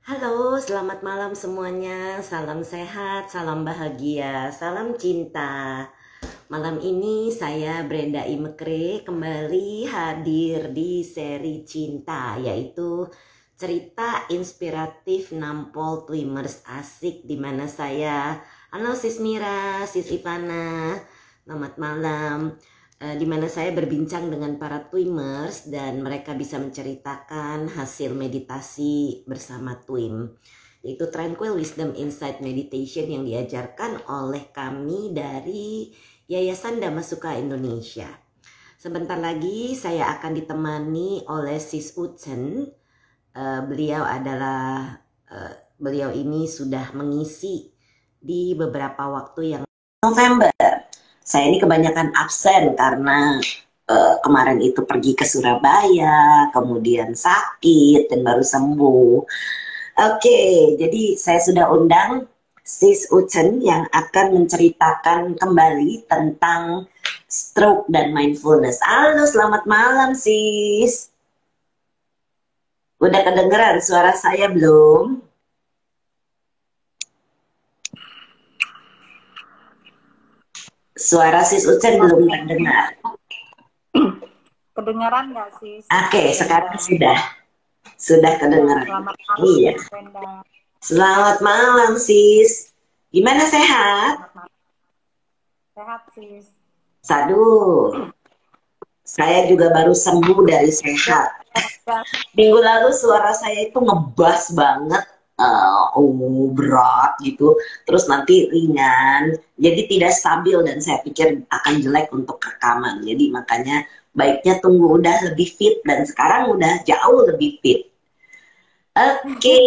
Halo, selamat malam semuanya. Salam sehat, salam bahagia, salam cinta. Malam ini saya Brenda Imekre kembali hadir di seri cinta, yaitu cerita inspiratif Nampol Twimmers Asik, di mana saya, halo Sis Mira, Sis Ivana, selamat malam. Di mana saya berbincang dengan para Twimmers dan mereka bisa menceritakan hasil meditasi bersama Twim, yaitu Tranquil Wisdom Insight Meditation yang diajarkan oleh kami dari Yayasan Damasuka Indonesia. Sebentar lagi saya akan ditemani oleh Sis Uchen. Beliau ini sudah mengisi di beberapa waktu yang November. Saya ini kebanyakan absen karena kemarin itu pergi ke Surabaya, kemudian sakit dan baru sembuh. Oke, jadi saya sudah undang Sis Uchen yang akan menceritakan kembali tentang stroke dan mindfulness. Halo, selamat malam Sis. Udah kedengeran suara saya belum? Suara Sis Uchen belum terdengar. Kedengaran nggak sih? Oke, sekarang sudah Ya, kedengaran. selamat malam, Iya. Brenda. Selamat malam, Sis. Gimana, sehat? Selamat malam. Sehat, sis. Saduh, saya juga baru sembuh dari Ya, sehat. ya, Minggu lalu suara saya itu ngebas banget, berat gitu. Terus nanti ringan, jadi tidak stabil dan saya pikir akan jelek untuk rekaman. Jadi makanya baiknya tunggu udah lebih fit dan sekarang udah jauh lebih fit. Oke,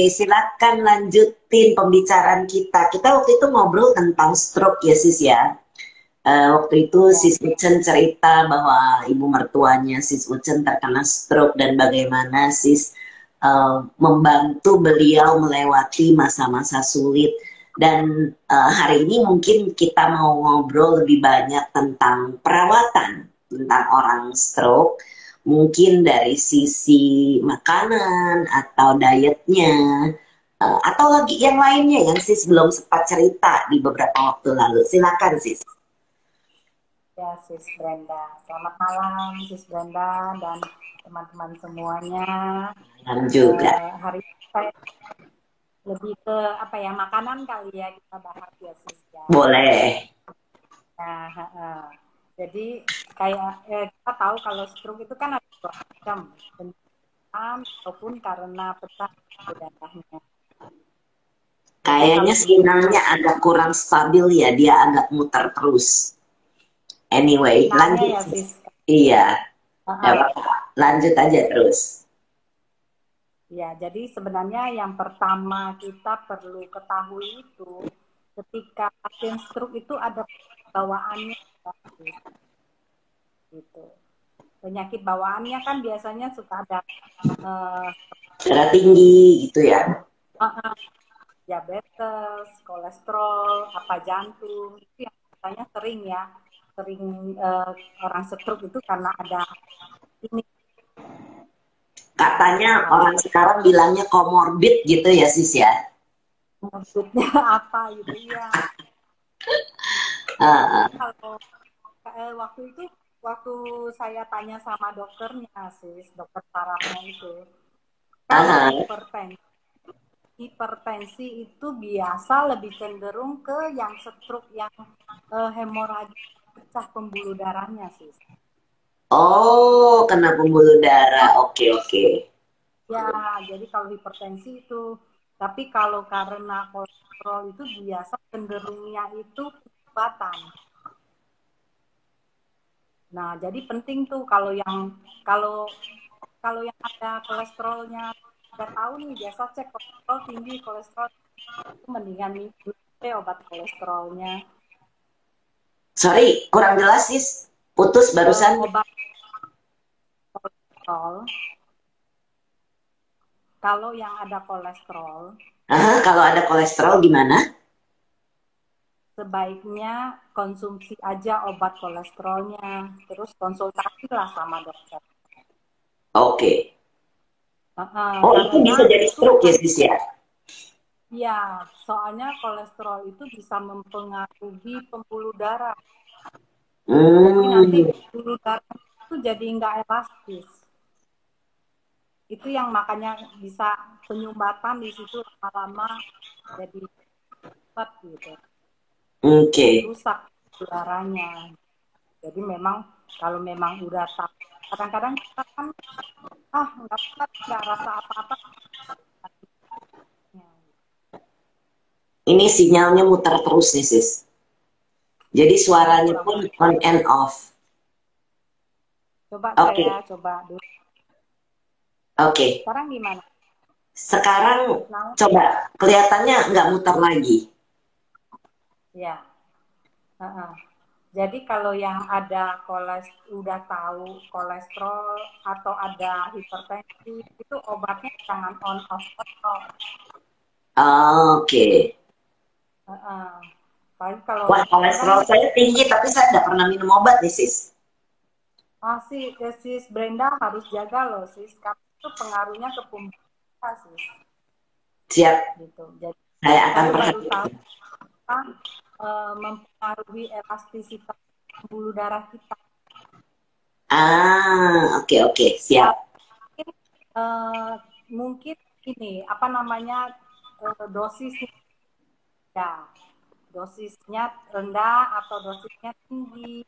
silakan lanjutin pembicaraan kita. Kita waktu itu ngobrol tentang stroke ya Sis ya. Waktu itu ya, Sis Ucen cerita bahwa ibu mertuanya Sis Ucen terkena stroke dan bagaimana Sis membantu beliau melewati masa-masa sulit. Dan hari ini mungkin kita mau ngobrol lebih banyak tentang perawatan tentang orang stroke, mungkin dari sisi makanan atau dietnya, atau lagi yang lainnya yang Sis belum sempat cerita di beberapa waktu lalu. Silakan Sis. ya, sis Brenda. Selamat malam, sis Brenda dan teman-teman semuanya. Juga. Hari ini saya lebih ke apa ya, makanan kali ya kita bahas ya, sis ya. Boleh. Nah, jadi kayak kita tahu kalau stroke itu kan ada dua macam, bencana ataupun karena pecah darahnya. Kayaknya Kalau sinyalnya bencana agak kurang stabil ya, dia agak muter terus. Anyway, sinyalnya lanjut ya, Sis. sis. Iya, ya Uh, apa-apa. Lanjut aja terus. Ya, jadi sebenarnya yang pertama kita perlu ketahui itu ketika pasien stroke itu ada bawaannya gitu. Penyakit bawaannya kan biasanya suka ada uh, Darah tinggi gitu ya. diabetes, kolesterol, apa jantung itu yang biasanya sering ya, sering orang stroke itu karena ada ini Katanya orang orang stroke sekarang bilangnya komorbid gitu ya Sis ya. maksudnya apa gitu ya. Jadi Uh, kalau waktu saya tanya sama dokternya, sis, dokter sarafnya itu, kalau uh, hipertensi itu biasa lebih cenderung ke yang stroke yang hemoragi pecah pembuluh darahnya, sis. oh, kena pembuluh darah. Oke, oke. Ya, jadi kalau hipertensi itu, tapi kalau karena kolesterol itu biasa cenderungnya itu ketibatan. Nah, jadi penting tuh kalau kalau yang ada kolesterolnya, udah tahu nih biasa cek kolesterol tinggi, kolesterol itu mendingan minum obat kolesterolnya. Sorry, kurang jelas Sis. Putus barusan. Obat kolesterol, kalau yang ada kolesterol, Kalau ada kolesterol gimana? sebaiknya konsumsi aja obat kolesterolnya, terus konsultasi lah sama dokter. Oke. Oh, itu bisa Karena jadi itu stroke ya, sis ya? ya, soalnya kolesterol itu bisa mempengaruhi pembuluh darah. Jadi nanti Hmm, pembuluh darah itu jadi nggak elastis. Itu yang makanya bisa penyumbatan di situ lama-lama jadi cepat gitu. oke. Jadi rusak darahnya. Jadi memang kalau memang udah tak, kadang-kadang kita kan nggak apa, nggak rasa apa-apa. Ini sinyalnya muter terus nih, sis. Jadi Oh, suaranya kurang. pun on and off. Coba Oke, saya coba dulu. oke. Sekarang gimana? Sekarang Nah, coba kelihatannya nggak muter lagi. ya. Heeh. Jadi kalau yang ada udah tahu kolesterol atau ada hipertensi itu obatnya jangan on off off. Oke. Heeh. Paling kalau Wah, kadang kolesterol saya tinggi, tapi saya nggak pernah minum obat nih, sis. sis Brenda harus jaga loh sis, karena itu pengaruhnya ke pembuluh sis, Siap, gitu. Jadi saya akan saya baru perhatikan. tahu mempengaruhi elastisitas pembuluh darah kita. Oke, oke, siap. Mungkin, mungkin ini apa namanya dosisnya ya, dosisnya rendah atau dosisnya tinggi.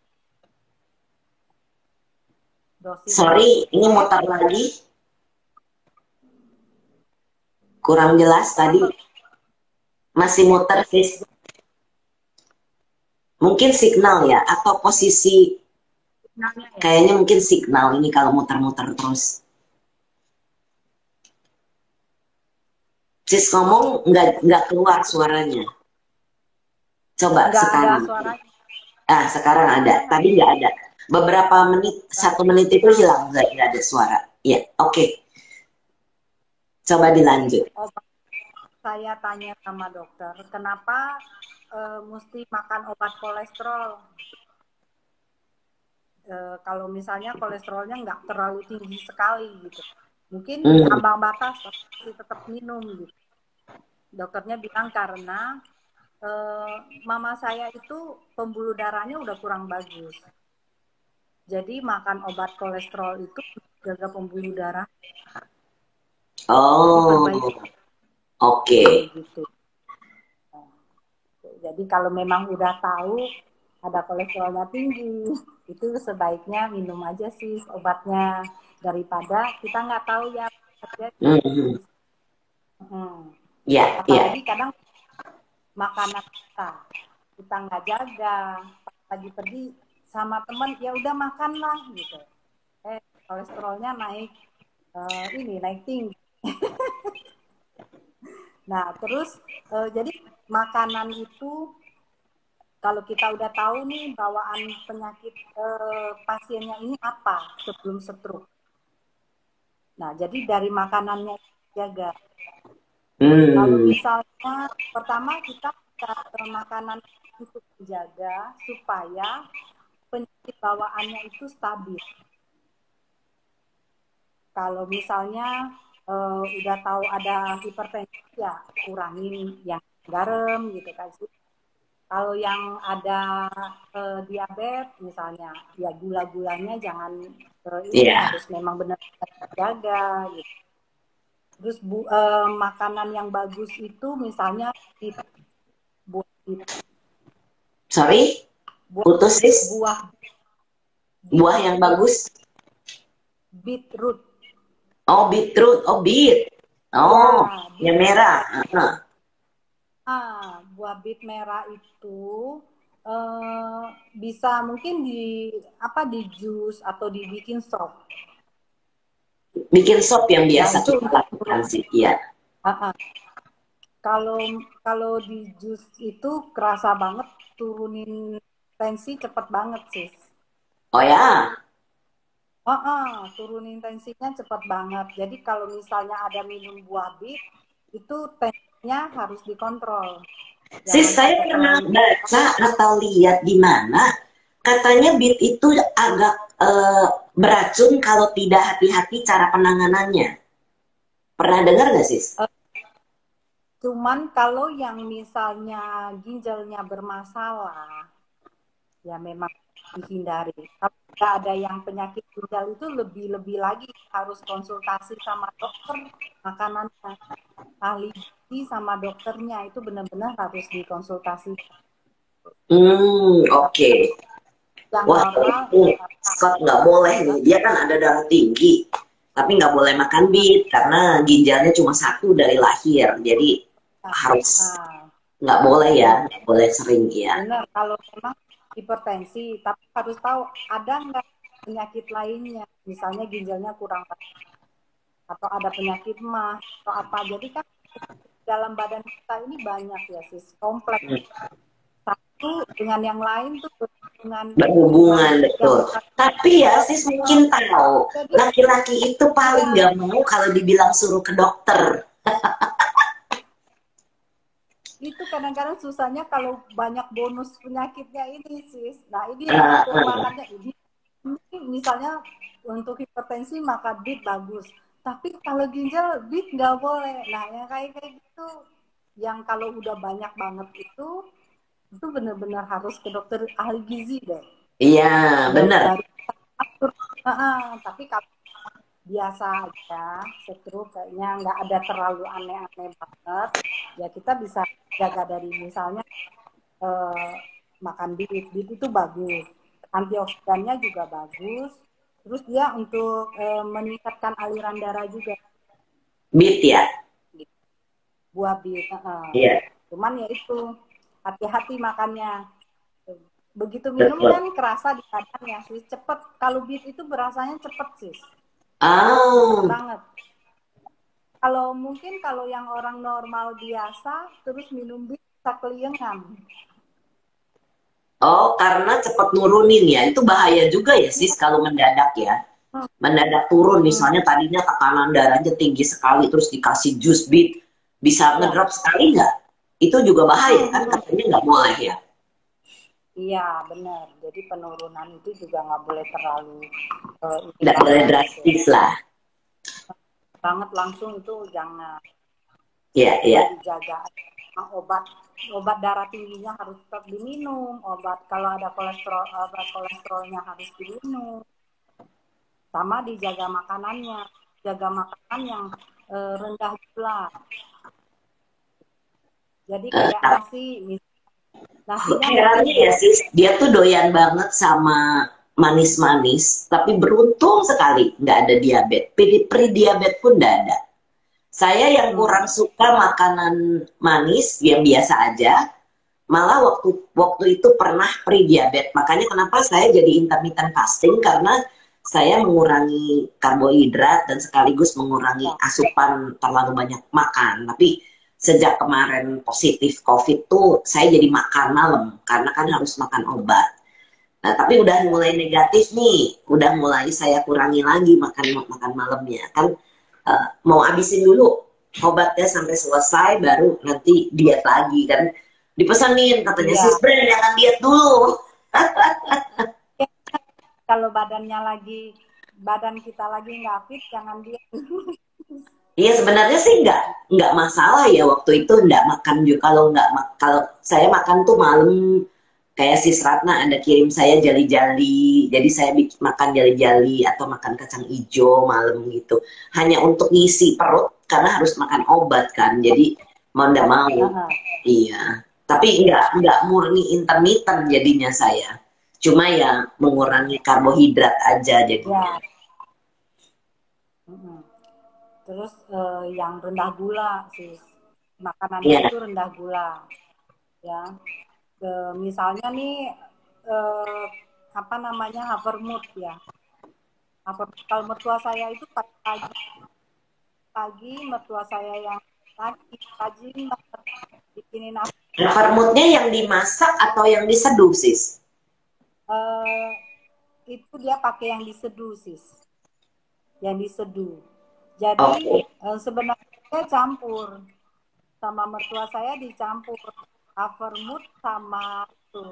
Dosisnya Sorry, ini saya muter lagi. Kurang jelas tadi. kenapa Masih muter, sis. Mungkin signal ya, atau posisi. signalnya ya? Kayaknya mungkin signal ini kalau muter-muter terus. Sis ngomong nggak keluar suaranya. Coba Nggak ada sekarang. suaranya. Sekarang ada. Suaranya nggak. Tadi nggak ada. Beberapa menit, 1 menit itu hilang, nggak ada suara. Ya, oke. Coba dilanjut. Obat saya tanya sama dokter, kenapa mesti makan obat kolesterol? Kalau misalnya kolesterolnya nggak terlalu tinggi sekali gitu, mungkin Hmm. ambang batas tapi tetap minum gitu. Dokternya bilang karena mama saya itu pembuluh darahnya udah kurang bagus, jadi makan obat kolesterol itu jaga pembuluh darah, Oh, diperbaiki oke. gitu. Jadi kalau memang udah tahu ada kolesterolnya tinggi, itu sebaiknya minum aja sih obatnya daripada kita nggak tahu ya terjadi. Hmm. Ya, ya. Apalagi kadang makanan kita nggak jaga, lagi pergi sama teman ya udah makanlah gitu. Kolesterolnya naik naik tinggi. Nah terus jadi makanan itu kalau kita udah tahu nih bawaan penyakit pasiennya ini apa sebelum stroke. Nah, jadi dari makanannya jaga. Kalau misalnya pertama kita makanan itu dijaga supaya penyakit bawaannya itu stabil. Kalau misalnya udah tahu ada hipertensi ya kurangin yang garam gitu kan sih. Kalau yang ada diabetes misalnya, ya gula-gulanya jangan ini Ya. harus memang benar-benar jaga. Gitu. Terus makanan yang bagus itu misalnya buah Sorry, putus sis. Buah yang bagus. beetroot. Oh, beetroot. Oh, beet. Oh, Ya, yang merah. buah beet merah itu bisa mungkin di jus atau dibikin sop. Bikin sop yang biasa Nah, itu kita lakukan sih, ya. Kalau di jus itu kerasa banget turunin tensi cepet banget sis. Oh ya. Turunin tensinya cepet banget. Jadi kalau misalnya ada minum buah bit itu tensinya harus dikontrol. Sis, saya pernah baca atau lihat di mana katanya bit itu agak beracun kalau tidak hati-hati cara penanganannya. Pernah dengar nggak, Sis? Cuman kalau yang misalnya ginjalnya bermasalah, ya memang dihindari. Kalau tidak ada yang penyakit ginjal itu lebih-lebih lagi harus konsultasi sama dokter makanannya, ahli gizi sama dokternya itu benar-benar harus dikonsultasi. Oke. Yang Wah, normal itu Scott nggak boleh nih. Dia kan ada darah tinggi, tapi nggak boleh makan beet karena ginjalnya cuma satu dari lahir. Jadi harus nggak boleh ya, nggak boleh sering ya. benar kalau memang hipertensi, tapi harus tahu ada nggak penyakit lainnya, misalnya ginjalnya kurang atau ada penyakit mah atau apa. Jadi kan dalam badan kita ini banyak ya sis, kompleks. Satu dengan yang lain tuh Berhubungan betul. Tapi ya sis mungkin tahu laki-laki itu paling nggak mau kalau dibilang suruh ke dokter. Itu kadang-kadang susahnya kalau banyak bonus penyakitnya ini sis. Nah ini makanya ini misalnya untuk hipertensi maka beet bagus. Tapi kalau ginjal beet nggak boleh. Nah yang kayak gitu, yang kalau udah banyak banget itu benar-benar harus ke dokter ahli gizi deh. Iya benar. Tapi kalau biasa aja, stroke kayaknya nggak ada terlalu aneh-aneh banget. Ya kita bisa jaga dari misalnya makan beet itu bagus, antioksidannya juga bagus, terus dia untuk meningkatkan aliran darah juga. Beet ya. Buah beet. Iya. Cuman ya itu hati-hati makannya. Begitu minum kan kerasa di badannya sih cepet. Kalau beet itu berasanya cepet sih. Banget. Kalau mungkin kalau yang orang normal biasa terus minum beet bisa keliengan. Oh, karena cepat nurunin ya. Itu bahaya juga ya sis kalau mendadak ya. Mendadak turun misalnya tadinya tekanan darahnya tinggi sekali terus dikasih jus beet bisa ngedrop sekali nggak? Itu juga bahaya kan katanya nggak boleh ya. Iya benar. Jadi penurunan itu juga nggak boleh terlalu nggak boleh drastis lah. Banget langsung itu jangan. Iya iya. Dijaga obat darah tingginya harus tetap diminum. Obat kalau ada obat kolesterolnya harus diminum. Sama dijaga makanannya, jaga makanan yang rendah gula. Jadi kayak nasinya ya sis, dia tuh doyan banget sama manis-manis, tapi beruntung sekali nggak ada diabetes. Pre-diabetes pun nggak ada. Saya yang kurang suka makanan manis, yang biasa aja. Malah waktu itu pernah pre-diabetes. Makanya kenapa saya jadi intermittent fasting, karena saya mengurangi karbohidrat dan sekaligus mengurangi asupan terlalu banyak makan. Tapi sejak kemarin positif COVID tuh saya jadi makan malam karena kan harus makan obat. Nah, tapi udah mulai negatif nih, udah mulai saya kurangi lagi makan malamnya. Kan mau habisin dulu obatnya sampai selesai baru nanti diet lagi kan. Dipesanin katanya sis Bren jangan diet dulu. Kalau badan kita lagi nggak fit jangan diet. Iya sebenarnya sih nggak masalah ya waktu itu nggak makan juga kalau saya makan tuh malam kayak sis Ratna ada kirim saya jali-jali jadi saya makan jali-jali atau makan kacang hijau malam gitu hanya untuk ngisi perut karena harus makan obat kan jadi mau nggak mau iya tapi nggak murni intermittent jadinya saya cuma ya mengurangi karbohidrat aja jadinya. Terus yang rendah gula sih makanannya itu rendah gula ya. Misalnya nih apa namanya havermut ya. Kalau mertua saya itu pagi mertua saya yang rajin banget bikinin havermutnya yang dimasak atau yang diseduh sis? Itu dia pakai yang diseduh sis. Yang diseduh. Jadi sebenarnya campur sama mertua saya dicampur havermut sama itu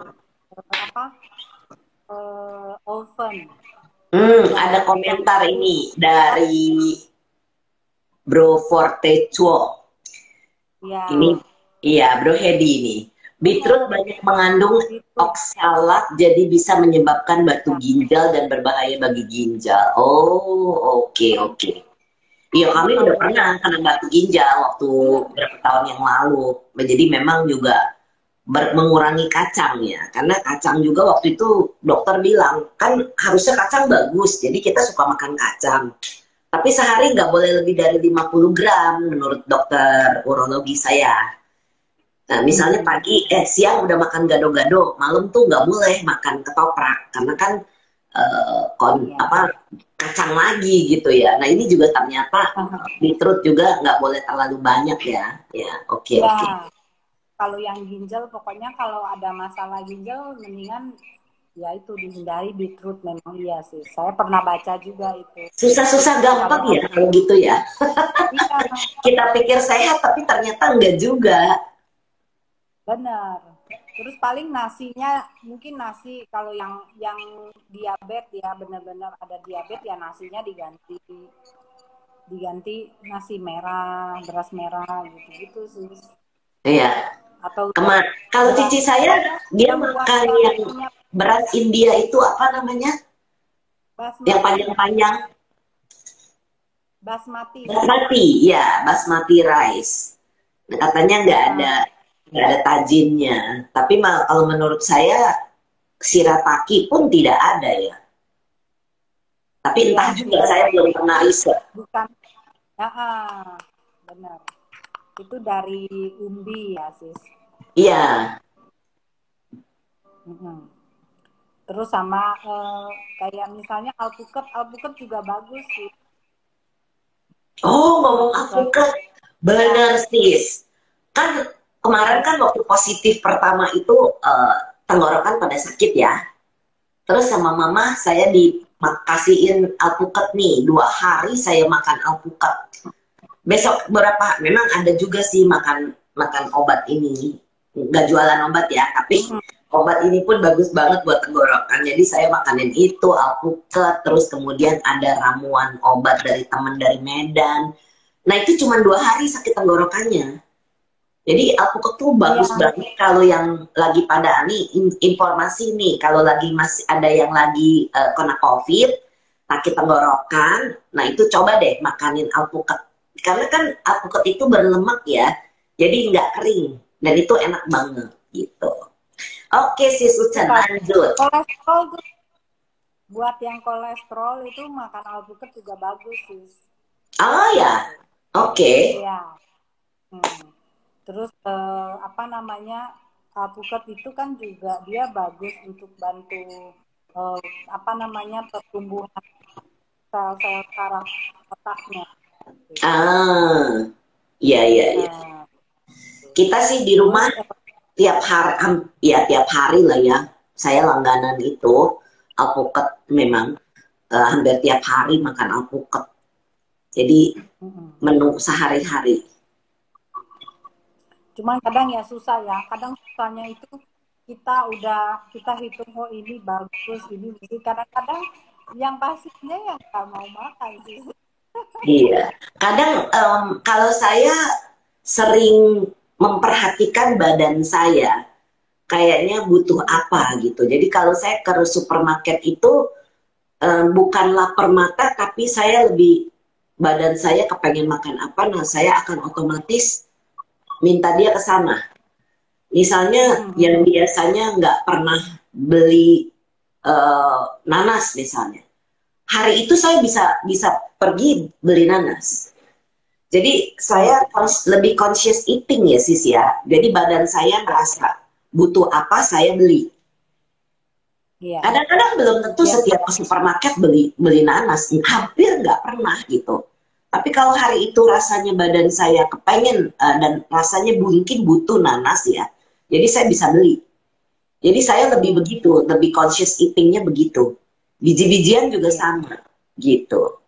oven. Ada komentar ini Bro Fortecho. Ya, Ini iya, Bro Hedi ini. Beetroot benar. banyak mengandung Beetroot. oksalat, jadi bisa menyebabkan batu Ya, ginjal dan berbahaya bagi ginjal. Oh, oke, oke. Iya, makanya kami udah kalau pernah yang kena batu ginjal waktu benar, beberapa tahun yang lalu. Jadi memang juga mengurangi kacang ya, karena kacang juga waktu itu dokter bilang kan harusnya kacang bagus, jadi kita suka makan kacang. Tapi sehari nggak boleh lebih dari 50 gram menurut dokter urologi saya. Nah, misalnya hmm, pagi, siang udah makan gado-gado, malam tuh nggak boleh makan ketoprak karena kan iya. apa kacang lagi gitu ya. Nah ini juga ternyata Aha. beetroot juga nggak boleh terlalu banyak ya. Ya, oke oke. Ya, kalau yang ginjal pokoknya kalau ada masalah ginjal mendingan ya itu dihindari beetroot memang iya sih. Saya pernah baca juga itu. Susah-susah Kalau gampang ya kalau gitu ya. iya Kita pikir sehat tapi ternyata enggak juga. benar. Terus paling nasinya mungkin nasi kalau yang diabetes ya benar-benar ada diabetes ya nasinya diganti diganti nasi merah, beras merah gitu-gitu sih. Iya. Atau Kalau beras cici saya pokoknya dia yang buat makan yang yang punya beras India itu apa namanya? Yang basmati, panjang-panjang. basmati sis. Basmati, ya, basmati rice. Nah, katanya nggak ada tajinnya. Tapi kalau menurut saya shirataki pun tidak ada ya. Tapi Iya, entah juga saya shirataki belum pernah riset. bukan, ya, benar. Itu dari umbi ya sis. Iya. Mm-mm. Terus sama kayak misalnya alpukat, alpukat juga bagus sih. Oh, ngomong Alpukat. alpukat. Ya, Benar, sis. Kan kemarin ya, kan waktu positif pertama itu tenggorokan pada sakit ya. Terus sama mama saya dikasihin alpukat nih. 2 hari saya makan alpukat. Besok berapa? Memang ada juga sih makan makan obat ini. Nggak jualan obat ya, tapi mm-mm. obat ini pun bagus banget buat tenggorokan. Jadi saya makanin itu alpukat, terus kemudian ada ramuan obat dari teman dari Medan. Nah itu cuma 2 hari sakit tenggorokannya. Jadi alpukat tuh bagus Iya, banget kalau yang lagi pada nih informasi nih kalau lagi masih ada yang lagi kena COVID, sakit tenggorokan, nah itu coba deh makanin alpukat. Karena kan alpukat itu berlemak ya, jadi nggak kering dan itu enak banget gitu. Oke sis terus Ucan kalau lanjut. kolesterol tuh buat yang kolesterol itu makan alpukat juga bagus sis. Oh ya, Gitu. oke. Iya. Hmm. Terus apa namanya alpukat itu kan juga dia bagus untuk bantu eh, apa namanya pertumbuhan sel-sel saraf otaknya. Ah, iya iya iya. Nah, Kita sih di rumah terus tiap hari ya tiap hari lah ya saya langganan itu alpukat memang hampir tiap hari makan alpukat jadi menu sehari-hari. cuman kadang ya susah ya. Kadang susahnya itu kita hitung oh ini bagus ini mesti kadang-kadang yang pasiennya yang nggak mau makan sih. Iya, kadang kalau saya sering memperhatikan badan saya kayaknya butuh apa gitu, jadi kalau saya ke supermarket itu bukan lapar mata tapi saya lebih badan saya kepengen makan apa, nah saya akan otomatis minta dia ke sana. Misalnya yang biasanya nggak pernah beli nanas misalnya, hari itu saya bisa bisa pergi beli nanas. Jadi saya lebih conscious eating ya sis ya. Jadi badan saya merasa butuh apa saya beli. Iya. Kadang-kadang belum tentu Ya, setiap ke supermarket beli beli nanas, hampir nggak pernah gitu. Tapi kalau hari itu rasanya badan saya kepengen dan rasanya mungkin butuh nanas ya, jadi saya bisa beli. Jadi saya lebih begitu, lebih conscious eatingnya begitu. Biji-bijian juga iya. sama gitu.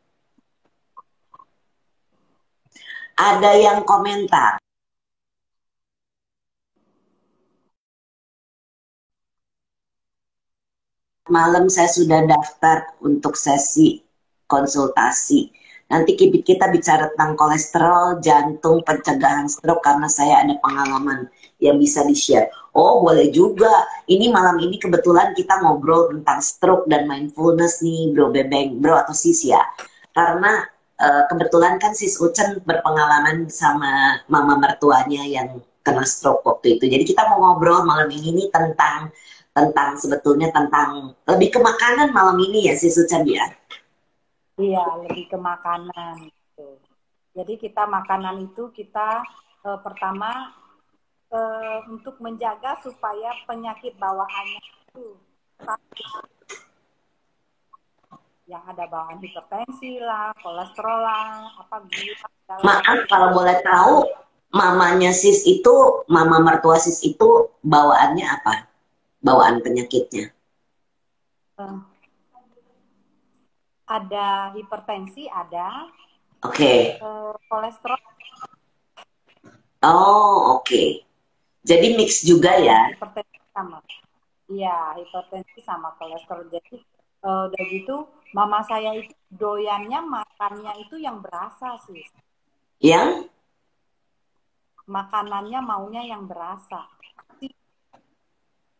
Ada yang komentar, malam saya sudah daftar untuk sesi konsultasi. Nanti kita bicara tentang kolesterol, jantung, pencegahan stroke karena saya ada pengalaman yang bisa di-share. Oh, boleh juga. Ini malam ini kebetulan kita ngobrol tentang stroke dan mindfulness nih, Bro Bebeng, Bro atau Sis ya. Karena kebetulan kan Sis Ucen berpengalaman sama mama mertuanya yang kena stroke waktu itu. Jadi kita mau ngobrol malam ini nih tentang sebetulnya tentang lebih ke makanan malam ini ya Sis Ucen ya. Iya, lebih ke makanan gitu. Jadi kita makanan itu kita pertama untuk menjaga supaya penyakit bawaannya itu yang ada bawaan hipertensi lah, kolesterol lah, apa gula. Maaf kalau boleh tahu, mamanya Sis itu, mama mertua Sis itu bawaannya apa? Bawaan penyakitnya? Ada hipertensi, ada. Oke. Kolesterol. Oh, oke. Jadi mix juga ya? Hipertensi sama. Iya, hipertensi sama kolesterol. Jadi udah gitu, mama saya itu doyannya makannya itu yang berasa sih. Yang? Makanannya maunya yang berasa.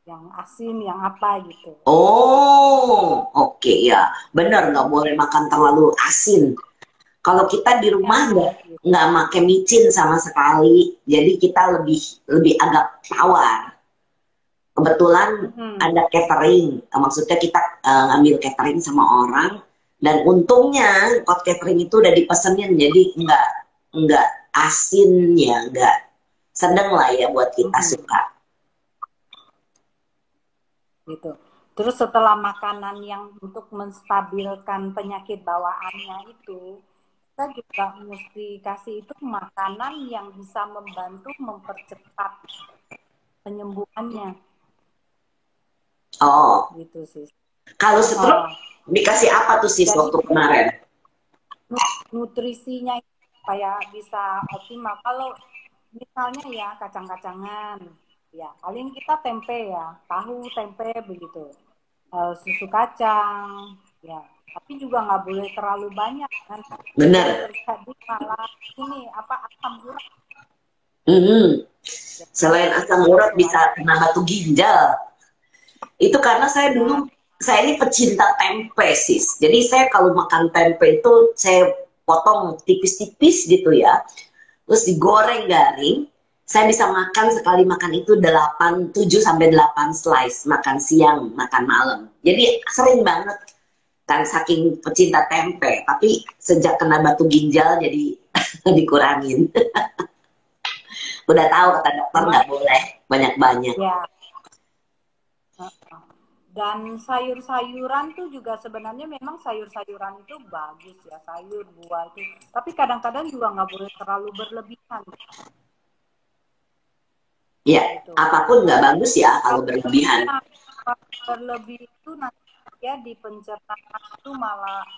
Yang asin, yang apa gitu. Oh, oke ya. Bener, nggak boleh makan terlalu asin. Kalau kita di rumah nggak makan micin sama sekali, jadi kita lebih agak tawar. Kebetulan ada catering, maksudnya kita ngambil catering sama orang, dan untungnya kot catering itu udah dipesenin, jadi nggak asin ya, nggak sedang lah ya buat kita suka. Gitu. Terus setelah makanan yang untuk menstabilkan penyakit bawaannya itu, kita juga mesti kasih itu makanan yang bisa membantu mempercepat penyembuhannya. Oh, gitu sih. Kalau stroke dikasih apa tuh Sis waktu kemarin? Nutrisinya supaya bisa optimal. Kalau misalnya ya kacang-kacangan, ya paling kita tempe ya, tahu tempe begitu, susu kacang, ya. Tapi juga nggak boleh terlalu banyak kan. Benar. Jadi malah ini apa asam urat. Selain asam urat bisa kena batu ginjal. Itu karena saya ini pecinta tempe Sis. Jadi saya kalau makan tempe itu saya potong tipis-tipis gitu ya. Terus digoreng garing. Saya bisa makan sekali makan itu 7 sampai 8 slice, makan siang, makan malam. Jadi sering banget kan saking pecinta tempe, tapi sejak kena batu ginjal jadi dikurangin. Udah tahu kata dokter nggak boleh banyak-banyak. Ya. Dan sayur-sayuran tuh juga sebenarnya memang sayur-sayuran itu bagus ya, sayur, buah itu. Tapi kadang-kadang juga nggak boleh terlalu berlebihan. Ya, gitu. Apapun nggak bagus ya kalau berlebihan. Berlebih itu nanti ya di pencernaan itu malah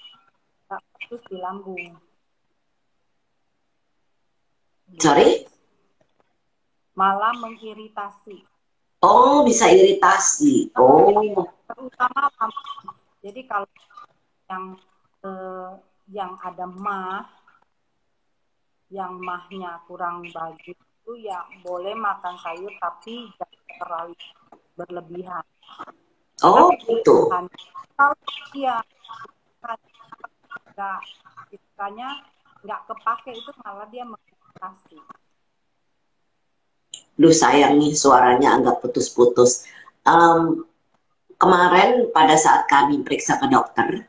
bagus di lambung. Sorry? Malah mengiritasi. Oh, bisa iritasi. Oh. Terutama lambung. Jadi kalau yang ada mah, yang mahnya kurang bagus itu ya boleh makan sayur tapi jangan terlalu berlebihan. Oh, gitu. Kalau dia nggak kepake itu malah dia mengiritasi. Duh sayang nih suaranya agak putus-putus. Kemarin pada saat kami periksa ke dokter,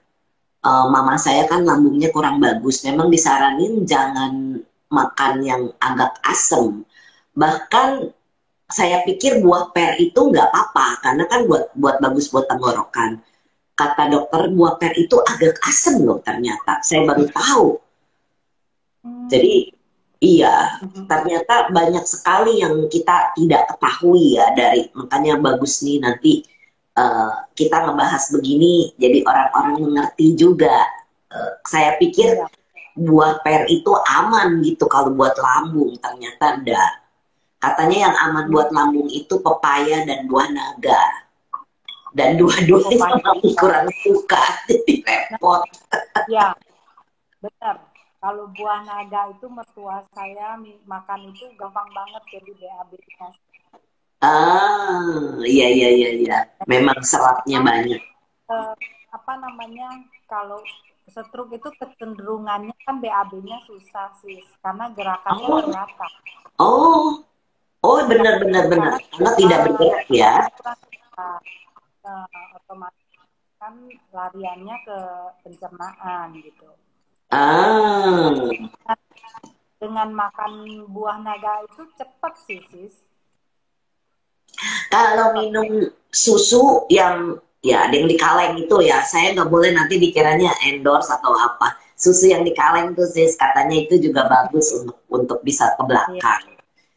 mama saya kan lambungnya kurang bagus. Memang disaranin jangan makan yang agak asam. Bahkan saya pikir buah per itu nggak apa-apa karena kan buat bagus buat tenggorokan. Kata dokter buah per itu agak asam loh ternyata. Saya baru tahu. Jadi iya, ternyata banyak sekali yang kita tidak ketahui ya makanya bagus nih nanti kita ngebahas begini jadi orang-orang mengerti juga. Saya pikir buah per itu aman gitu kalau buat lambung, ternyata enggak. Katanya yang aman buat lambung itu pepaya dan buah naga. Dan dua-duanya mami kurang suka, jadi repot. Ya, benar. Kalau buah naga itu mertua saya makan itu gampang banget jadi BAB-nya. Iya iya iya iya. Memang seratnya Memang banyak. apa namanya, kalau stroke itu kecenderungannya kan BAB-nya susah sih karena gerakannya Oh, terbatas. oh, oh benar benar benar. Karena Karena tidak bergerak ya. kurang otomatis kan lariannya ke pencernaan gitu. Ah, Dengan makan buah naga itu cepet sih sis. kalau minum susu yang ya ada yang di kaleng itu ya, saya nggak boleh nanti dikiranya endorse atau apa. Susu yang di kaleng tuh sis katanya itu juga bagus untuk bisa ke Iya, belakang.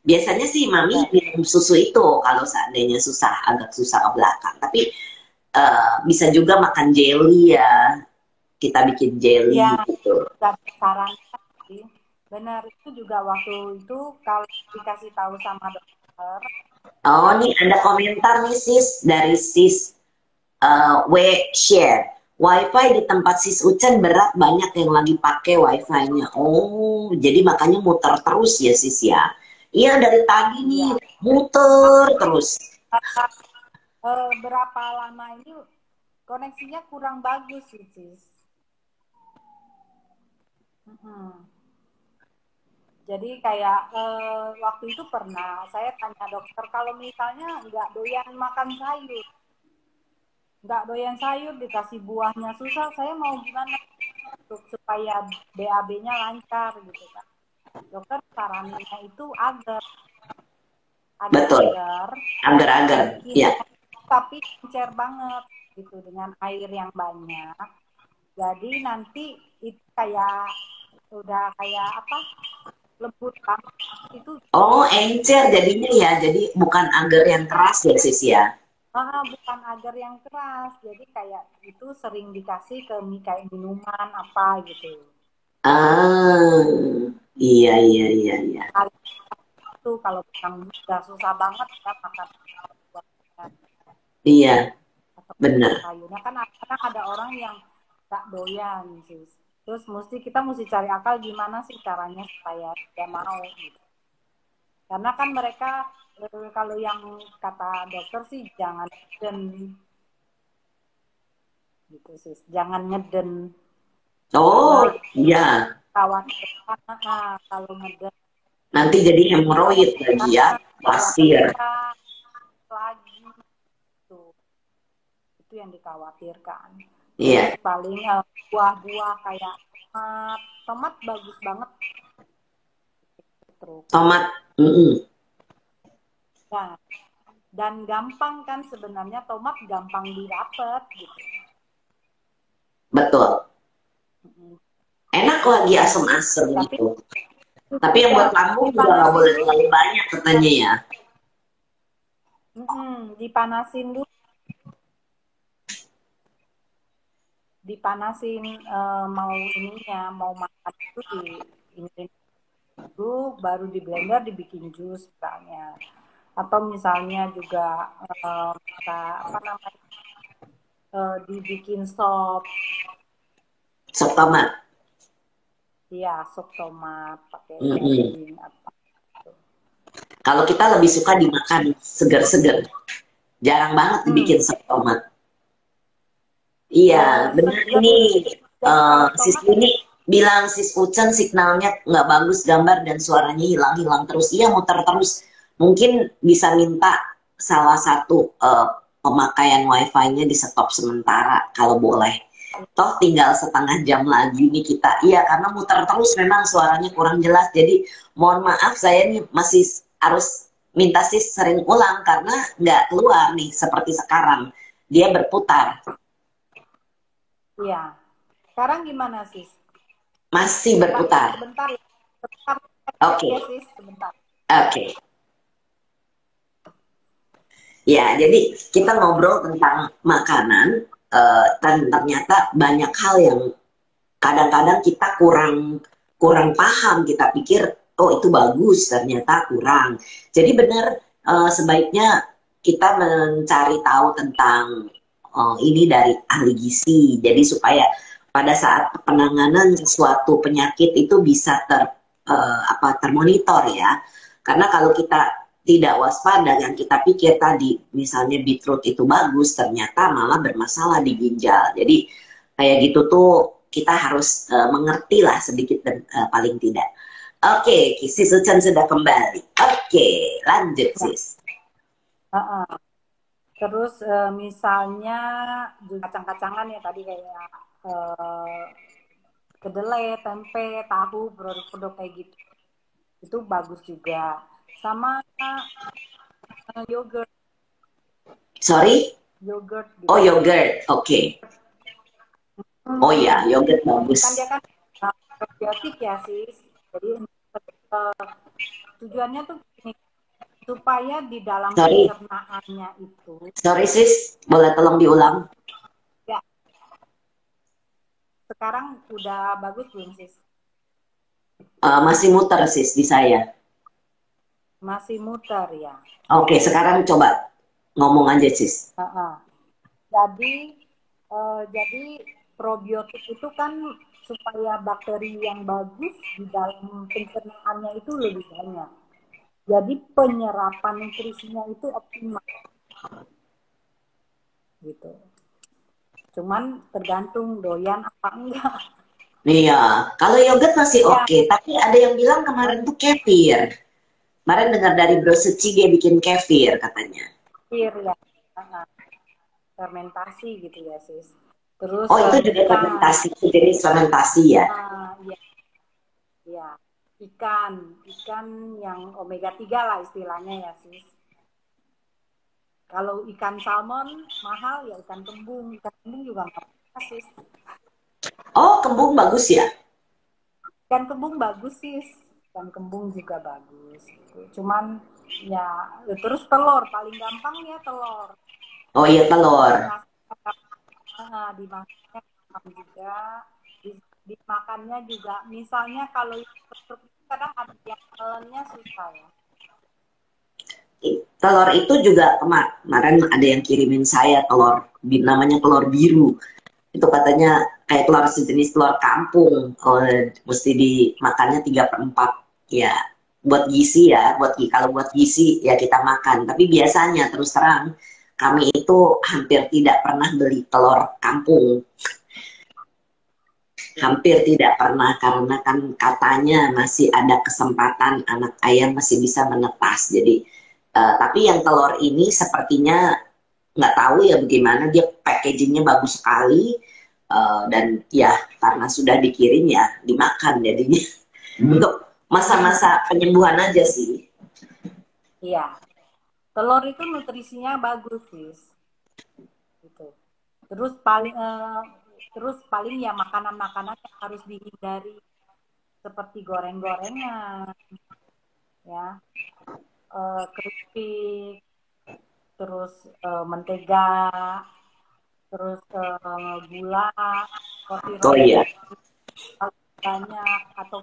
Biasanya sih mami iya. minum susu itu kalau seandainya susah agak susah ke belakang. Tapi bisa juga makan jelly ya. Kita bikin jelly Ya, gitu. sarankan sih. Benar itu juga waktu itu kalau dikasih tahu sama dokter, Oh, kan nih ada komentar nih sis dari sis W share. Wifi di tempat sis Ucen berat banyak yang lagi pakai wifi-nya. Oh, jadi makanya muter terus ya sis ya. Iya dari tadi nih iya. muter terus. Berapa lama ini koneksinya kurang bagus sih, sis. Mm-mm. Jadi kayak waktu itu pernah saya tanya dokter kalau misalnya nggak doyan sayur dikasih buahnya susah, saya mau gimana untuk supaya BAB-nya lancar gitu kan. Dokter saraninnya itu Betul, agar-agar agar-agar. bikin Ya. tapi encer banget gitu dengan air yang banyak. Jadi nanti itu kayak udah kayak apa, lembut banget itu. Oh, encer jadinya ya. Jadi bukan agar yang keras ya sis ya. Bukan agar yang keras, jadi kayak itu sering dikasih ke kayak minuman apa gitu. Ah, iya iya iya iya. Kali itu kalau yang udah susah banget ya makan buahnya Iya, atau bener. sayurnya kan kadang ada orang yang nggak doyan sih. Terus kita mesti cari akal gimana sih caranya supaya dia mau gitu. Karena kan mereka kalau yang kata dokter sih jangan ngeden gitu sih, jangan ngeden karena Oh, iya. khawatir kalau ngeden Nanti jadi hemoroid lagi ya, karena pasir. lagi tuh itu yang dikhawatirkan. Terus Iya, paling buah-buah kayak tomat bagus banget stroke. tomat. Mm-mm. Nah, dan gampang kan sebenarnya tomat gampang dirapet gitu. Betul. Enak lagi Tapi asem-asem tapi gitu. Tapi yang ya buat lambung juga nggak dipanasin boleh dulu, terlalu banyak katanya ya. dipanasin dulu, dipanasin mau ininya mau makan itu di ini dulu baru di blender dibikin jus misalnya, atau misalnya juga apa namanya dibikin sop, Sop tomat. ya sop tomat pakai Mm-mm. daging apa gitu. Kalau kita lebih suka dimakan seger-seger. Jarang banget dibikin sop tomat. Iya, benar Segar ini. dan kalau Sis tomat ini bilang sis Ucen signalnya nggak bagus gambar dan suaranya hilang-hilang terus. Iya muter terus. Mungkin bisa minta salah satu pemakaian wifi-nya di stop sementara kalau boleh. Toh tinggal setengah jam lagi nih kita. Iya karena muter terus memang suaranya kurang jelas. Jadi mohon maaf saya nih masih harus minta sis sering ulang karena nggak keluar nih seperti sekarang. Dia berputar. ya. Sekarang gimana sis? Masih Coba berputar. sebentar ya. Sebentar Oke, ya sis, sebentar. oke. Ya, jadi kita ngobrol tentang makanan, dan ternyata banyak hal yang kadang-kadang kita kurang kurang paham. Kita pikir, oh itu bagus, ternyata kurang. Jadi benar sebaiknya kita mencari tahu tentang ini dari ahli gizi. Jadi supaya pada saat penanganan suatu penyakit itu bisa termonitor ya. Karena kalau kita tidak waspada, yang kita pikir tadi, misalnya beetroot itu bagus, ternyata malah bermasalah di ginjal. Jadi kayak gitu tuh kita harus mengerti lah sedikit dan paling tidak. Oke, Sis Ucan sudah kembali. Oke, lanjut sis. Terus misalnya juga kacang-kacangan ya tadi kayak kedelai, tempe, tahu, produk-produk kayak gitu. Itu bagus juga. Sama yogurt. Sorry? Yogurt. Gitu. Oh, yogurt. Oke. Okay. Oh ya, yogurt bagus. Kan dia kan probiotik ya, sis. Jadi tujuannya tuh supaya di dalam pencernaannya itu. Sorry sis, boleh tolong diulang? Ya. Sekarang udah bagus belum sis? Masih muter sis di saya. Masih muter ya. Oke, sekarang coba ngomong aja sis. Jadi probiotik itu kan supaya bakteri yang bagus di dalam pencernaannya itu lebih banyak. Jadi penyerapan nutrisinya itu optimal. Gitu. Cuman tergantung doyan apa enggak. Iya, kalau yogurt masih oke, tapi ada yang bilang kemarin tuh kefir. Kemarin dengar dari Bro Suci dia bikin kefir katanya. Kefir ya. Fermentasi gitu ya sis. Terus itu juga fermentasi, jenis fermentasi ya? Ya, ikan yang omega 3 lah istilahnya ya sis. Kalau ikan salmon mahal ya ikan kembung juga mahal sis. Oh, kembung bagus ya? Ikan kembung bagus sis, ikan kembung juga bagus. Cuman ya terus telur paling gampang ya telur. Oh iya telur. Dimakannya juga, dimakannya juga. Misalnya kalau kadang ada yang telennya susah ya. Telur itu juga kemarin ada yang kirimin saya telur, namanya telur biru. Itu katanya kayak telur sejenis telur kampung, mesti dimakannya 3/4 ya. Buat gizi ya, kalau buat gizi ya kita makan. Tapi biasanya terus terang kami itu hampir tidak pernah beli telur kampung. Hampir tidak pernah, karena kan katanya masih ada kesempatan anak ayam masih bisa menetas. Jadi tapi yang telur ini sepertinya nggak tahu ya bagaimana, dia packagingnya bagus sekali, dan ya karena sudah dikirim ya dimakan jadinya. Untuk masa-masa penyembuhan aja sih. Iya, telur itu nutrisinya bagus sis. Gitu. Terus paling ya makanan-makanan yang harus dihindari seperti goreng-gorengan, ya, keripik, terus mentega, terus gula, roti banyak, atau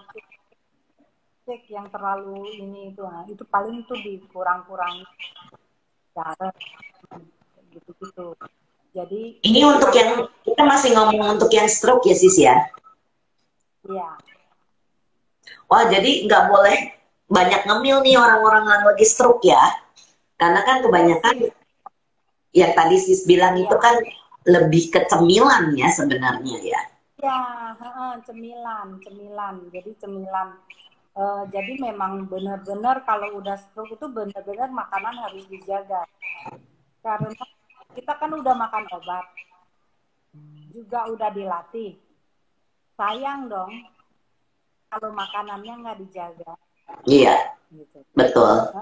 cake yang terlalu ini itu paling itu dikurang-kurangi garam gitu-gitu. Jadi ini untuk yang kita masih ngomong untuk yang stroke ya sis ya? Iya. Wah, jadi nggak boleh banyak ngemil nih orang-orang yang lagi stroke ya, karena kan kebanyakan ya tadi sis bilang itu kan lebih ke cemilan ya sebenarnya ya. Ya, cemilan. Jadi cemilan. Jadi memang benar-benar kalau udah stroke itu benar-benar makanan harus dijaga. Karena kita kan udah makan obat, juga udah dilatih. Sayang dong kalau makanannya nggak dijaga. Iya, gitu. Betul.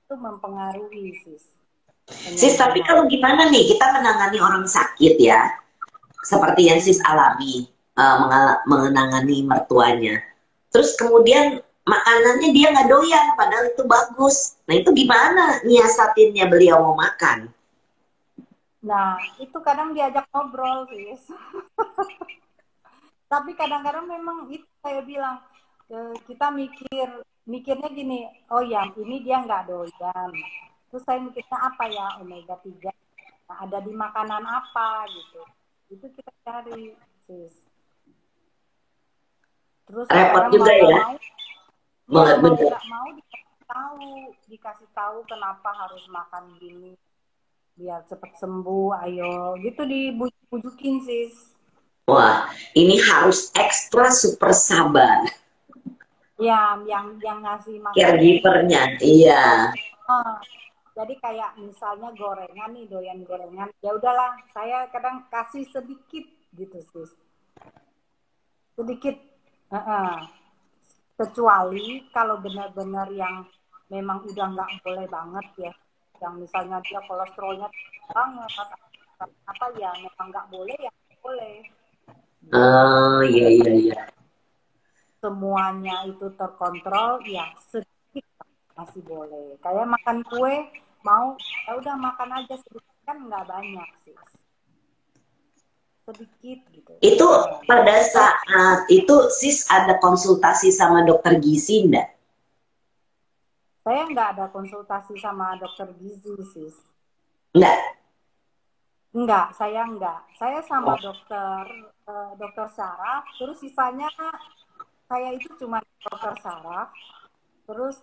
Itu mempengaruhi sis. Sis, tapi kalau gimana nih kita menangani orang sakit ya, seperti yang sis alami, menangani mertuanya. Terus kemudian makanannya dia nggak doyan, padahal itu bagus. Nah itu gimana nyiasatinnya beliau mau makan? Nah itu kadang diajak ngobrol sis. Tapi kadang-kadang memang itu saya bilang, kita mikirnya gini, oh ya ini dia nggak doyan. Terus saya mikirnya apa ya, omega 3 nah, ada di makanan apa gitu. Itu kita cari. sis. Terus Repot sekarang mau juga nggak ya. mau, ya Banget mau bener. nggak mau dikasih tahu kenapa harus makan gini biar cepet sembuh, ayo gitu dibujukin sis. Wah, ini harus ekstra super sabar. Ya, yang ngasih makannya itu. Caregivernya, iya. Oh, jadi kayak misalnya gorengan nih, doyan gorengan, ya udahlah, saya kadang kasih sedikit gitu sis, sedikit. Heeh. Kecuali kalau benar-benar yang memang udah nggak boleh banget ya, yang misalnya dia kolesterolnya banget, apa ya memang nggak boleh ya nggak boleh. Oh, iya, iya, iya. Semuanya itu terkontrol, ya sedikit masih boleh. Kayak makan kue, mau ya udah makan aja sedikit kan nggak banyak sih, sedikit gitu. Itu pada Terus saat itu sis ada konsultasi sama dokter gizi enggak? saya nggak ada konsultasi sama dokter gizi sih. Enggak. Enggak, saya enggak. Saya sama Oh, dokter saraf, terus sisanya saya itu cuma dokter saraf, terus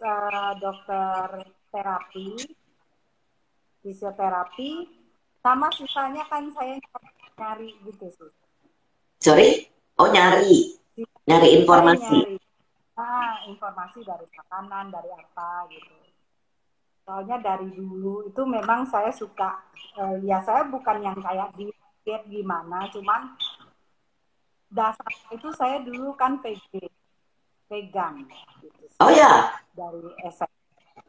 dokter terapi, fisioterapi, sama sisanya kan saya nyari gitu sih. sorry? Oh, nyari. Nyari Saya informasi. nyari informasi dari makanan, dari apa gitu. Soalnya dari dulu itu memang saya suka, ya saya bukan yang kayak diet gimana, cuman dasar itu saya dulu kan vegan gitu Oh sih. ya. Dari SMP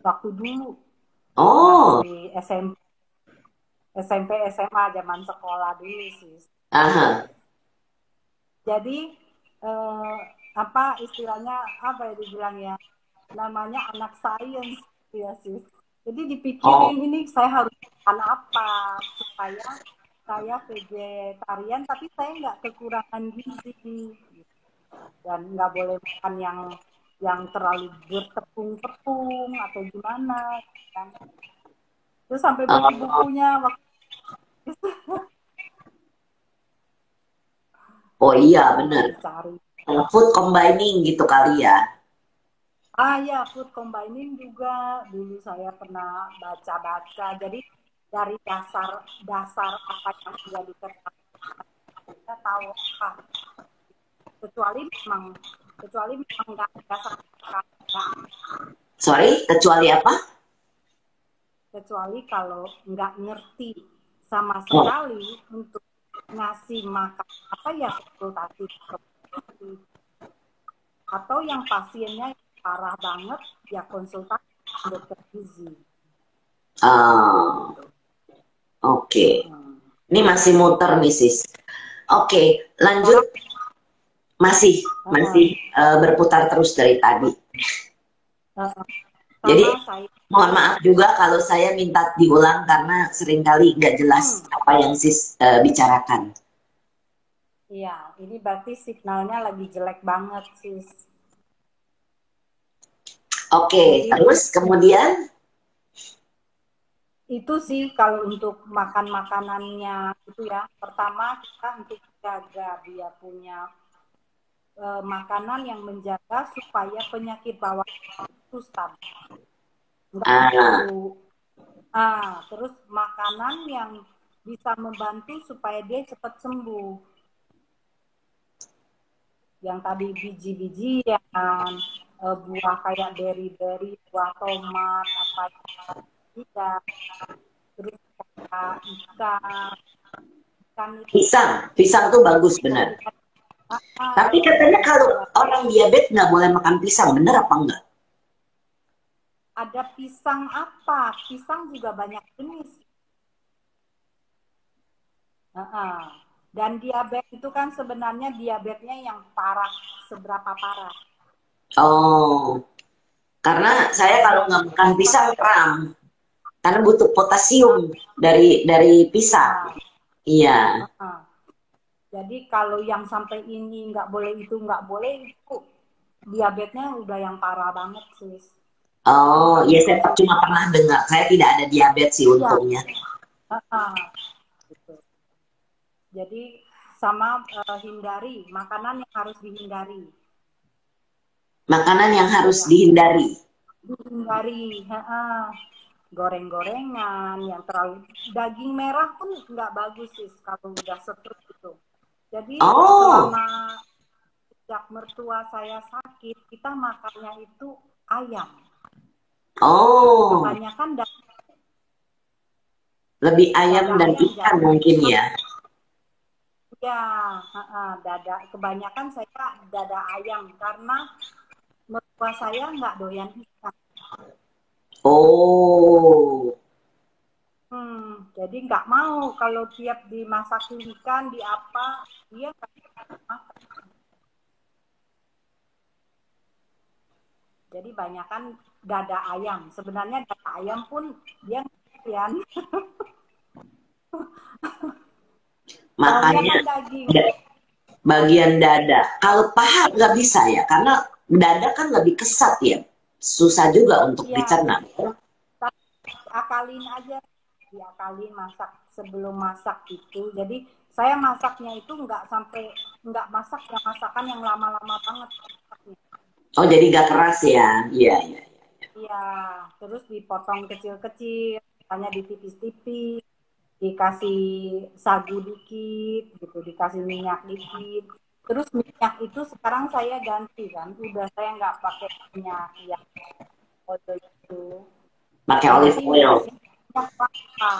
waktu dulu Oh. masih SMP SMA zaman sekolah dulu sih. Aha. Jadi eh, apa istilahnya apa ya dibilang ya, namanya anak sains ya sih. Jadi dipikirin Oh. ini saya harus makan apa supaya saya vegetarian tapi saya nggak kekurangan gizi dan nggak boleh makan yang terlalu bertepung-tepung atau gimana kan. Terus sampai beli Oh, bukunya waktu itu. oh iya bener. Dicari. Food combining gitu kali ya. Ya, food combining juga dulu saya pernah baca-baca. Jadi dari dasar dasar apa yang sudah diketahui kita tahu apa. Kecuali memang nggak dasar nggak, Sorry, kecuali apa? kecuali kalau nggak ngerti sama Oh. sekali untuk ngasih makan apa ya konsultasi atau yang pasiennya parah banget ya konsultasi dokter gizi. Ah, oke. Hmm. Ini masih muter nih sis. Oke, lanjut. Sekarang Masih, uh, berputar terus dari tadi. uh, Jadi, sama saya mohon maaf juga kalau saya minta diulang karena seringkali nggak jelas hmm, apa yang sis bicarakan. iya ini berarti signalnya lagi jelek banget sis. Oke, Jadi terus kemudian, itu sih kalau untuk makan makanannya itu ya, pertama kita untuk jaga dia punya makanan yang menjaga supaya penyakit bawaan itu stabil, nggak ah, begitu. Terus makanan yang bisa membantu supaya dia cepat sembuh. Yang tadi biji-bijian, buah kayak berry-berry, buah tomat, apa tidak. Terus kayak ikan itu pisang tuh bagus bener. ikan, Tapi ikan katanya itu kalau juga orang diabetes nggak boleh makan pisang, bener apa enggak? ada pisang apa? Pisang juga banyak jenis. Dan diabetes itu kan sebenarnya diabetesnya yang parah, seberapa parah. Oh, karena saya kalau Dia nggak makan pisang kram, karena butuh potasium dari pisang. ya, Iya. jadi kalau yang sampai ini nggak boleh itu diabetesnya udah yang parah banget sih. Itu Oh, harus ya saya konsul. cuma pernah dengar. Saya tidak ada diabetes sih Ya, untungnya. uh, gitu. Jadi sama hindari makanan yang harus dihindari. Makanan yang harus Ya, dihindari. dihindari. Goreng-gorengan yang terlalu, daging merah pun nggak bagus sih kalau udah setruk itu. Jadi Oh, selama sejak mertua saya sakit, kita makannya itu ayam. oh, Kebanyakan lebih ayam dada dan ayam ikan jangan. mungkin ya. Ya, dada. Kebanyakan saya dada ayam karena mertua saya nggak doyan ikan. Oh, Jadi nggak mau kalau tiap dimasakin ikan di apa dia nggak makan. Jadi banyakan dada ayam. Sebenarnya dada ayam pun dia nggak. Maunya makannya kan daging. bagian dada. Kalau paha nggak bisa ya, karena dada kan lebih kesat ya. Susah juga untuk Ya, dicerna. akalin aja, diakalin masak sebelum masak itu. Jadi saya masaknya itu nggak masak yang masakan yang lama-lama banget. Oh, jadi nggak keras ya? Iya, iya. Iya, terus dipotong kecil-kecil, hanya ditipis-tipis, dikasih sagu dikit, gitu, dikasih minyak dikit. Terus minyak itu sekarang saya ganti kan, udah saya nggak pakai minyak yang oil itu, Pakai olive ganti oil. minyaknya minyak kelapa.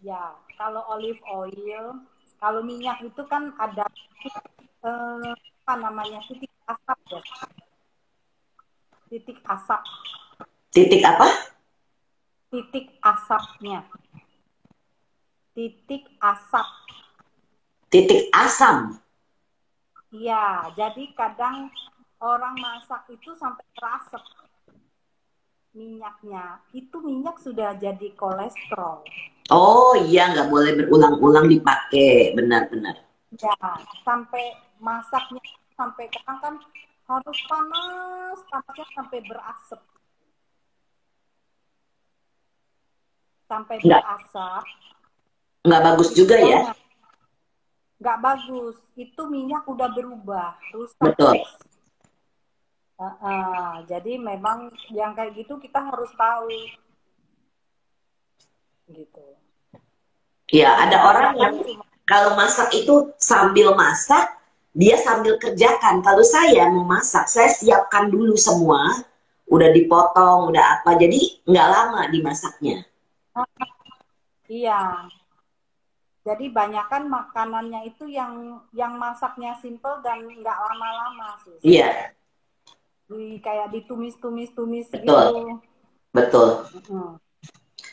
Ya, kalau olive oil, kalau minyak itu kan ada apa namanya titik asap ya, titik asap, Titik apa? titik asapnya, titik asap. Titik asam. Iya, jadi kadang orang masak itu sampai terasap minyaknya. Itu minyak sudah jadi kolesterol. Oh iya, nggak boleh berulang-ulang dipakai. Benar-benar. Ya, sampai masaknya sampai kadang kan harus panas, panasnya sampai berasap. Sampai Nggak, berasap, nggak bagus itu juga ya. jangan. Nggak bagus. Itu minyak udah berubah, rusak. Betul. Jadi memang yang kayak gitu kita harus tahu. Gitu. Ya, Jadi ada orang kebanyakan yang cuma kalau masak itu sambil masak, dia sambil kerjakan. Kalau saya mau masak, saya siapkan dulu semua. Udah dipotong, udah apa. Jadi nggak lama dimasaknya. iya. Jadi banyakkan makanannya itu yang masaknya simple dan nggak lama-lama sih. Iya, Kayak ditumis-tumis-tumis gitu. betul. Betul.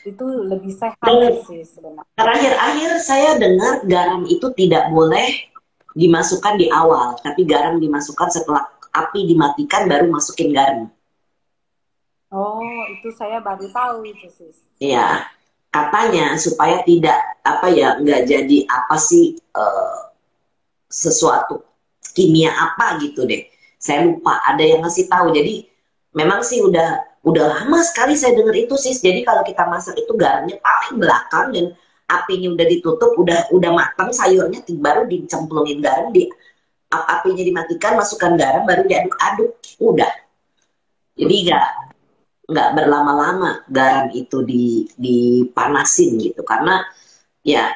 Itu lebih sehat Dan sih sebenarnya. terakhir-akhir saya dengar garam itu tidak boleh dimasukkan di awal, tapi garam dimasukkan setelah api dimatikan baru masukin garam. Oh, itu saya baru tahu itu sih. Iya, katanya supaya tidak apa ya nggak jadi apa sih sesuatu kimia apa gitu deh. Saya lupa ada yang ngasih tahu. Jadi memang sih udah lama sekali saya dengar itu sih. Jadi kalau kita masak itu garamnya paling belakang dan apinya udah ditutup, udah matang sayurnya, baru dicemplungin garam di apinya dimatikan, masukkan garam, baru diaduk-aduk, udah. Jadi nggak berlama-lama garam itu dipanasin gitu, karena ya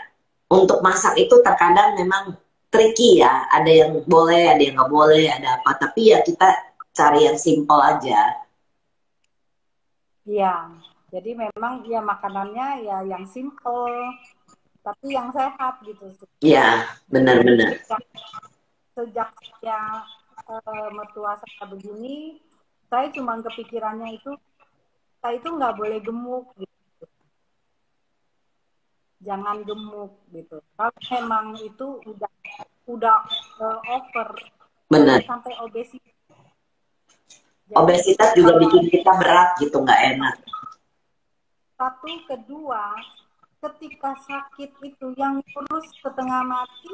untuk masak itu terkadang memang tricky ya, ada yang boleh, ada yang nggak boleh, ada apa, tapi ya kita cari yang simple aja. Iya. Jadi memang ya makanannya ya yang simple tapi yang sehat gitu sih. Ya, Jadi benar-benar. sejak saya mertua saya begini, saya cuma kepikirannya itu kita itu nggak boleh gemuk gitu. Jangan gemuk gitu. Kalau memang itu udah over, jangan Benar. sampai obesitas. Jadi Obesitas juga kalau bikin kita berat gitu, nggak enak. satu, kedua, ketika sakit itu yang kurus setengah mati,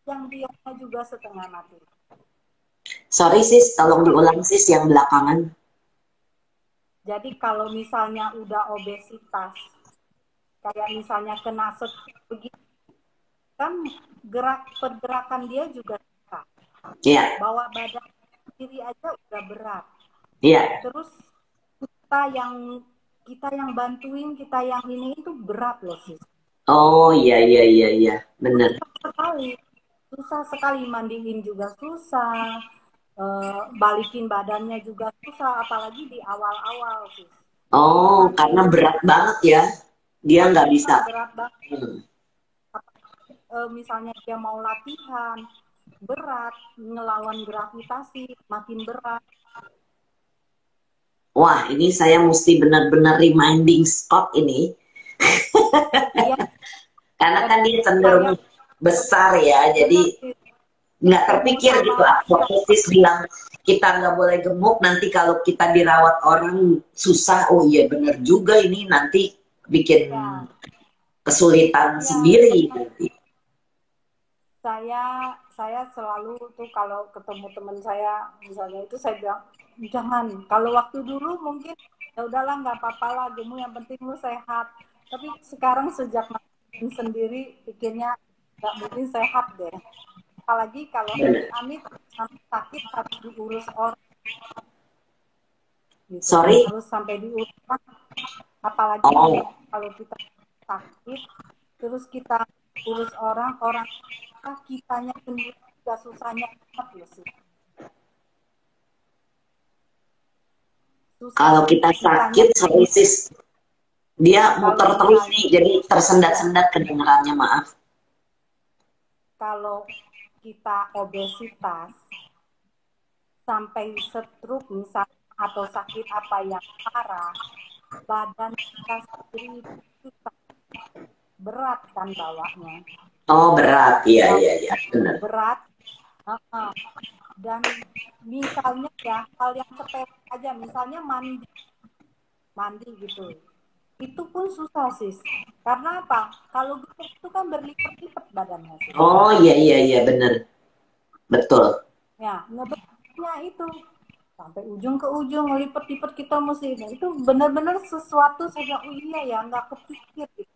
yang dietnya juga setengah mati. Sorry sis, tolong Susah. diulang sis yang belakangan. Jadi kalau misalnya udah obesitas, kayak misalnya kena stroke begitu, kita kan pergerakan dia juga susah. Iya. Bawa badan sendiri aja udah berat. Iya. Terus kita yang bantuin, kita yang ini itu berat loh sis. Oh iya, bener. Susah sekali mandiin juga susah, balikin badannya juga susah, apalagi di awal-awal sis. Oh, karena berat banget ya, dia nggak bisa. Berat banget. Misalnya dia mau latihan, berat, ngelawan gravitasi, makin berat. Wah, ini saya mesti benar-benar reminding Scott ini. Iya. Karena kan dia cenderung besar ya, jadi nggak terpikir gitu. Waktu bilang kita nggak boleh gemuk, nanti kalau kita dirawat orang susah. Oh iya bener juga, ini nanti bikin kesulitan sendiri nanti. Saya selalu tuh kalau ketemu teman saya misalnya itu saya bilang jangan. Kalau waktu dulu mungkin ya udahlah nggak apa-apa lah gemuk, yang penting lu sehat. Tapi sekarang sejak makan sendiri pikirnya nggak mungkin sehat deh. Apalagi kalau amit sakit harus diurus orang. Gitu. Sorry. Harus sampai diurus. Apalagi kalau kita sakit terus kita urus orang kitanya sendiri juga susahnya banget sih. Kalau kita sakit, sis, dia muter terus nih, jadi tersendat-sendat kedengarannya, maaf. Kalau kita obesitas sampai stroke misalnya atau sakit apa yang parah, badan kita sendiri itu berat kan bawahnya. Oh berat, iya benar. Berat, dan misalnya ya hal yang sepele aja, misalnya mandi gitu, itu pun susah sis. Karena apa? Kalau gemuk itu kan berlipat-lipat badannya sis. Oh iya benar, betul. Ya ngebentuknya itu sampai ujung ke ujung lipat-lipat kita mesti, itu benar-benar sesuatu saya oh iya ya nggak kepikir gitu.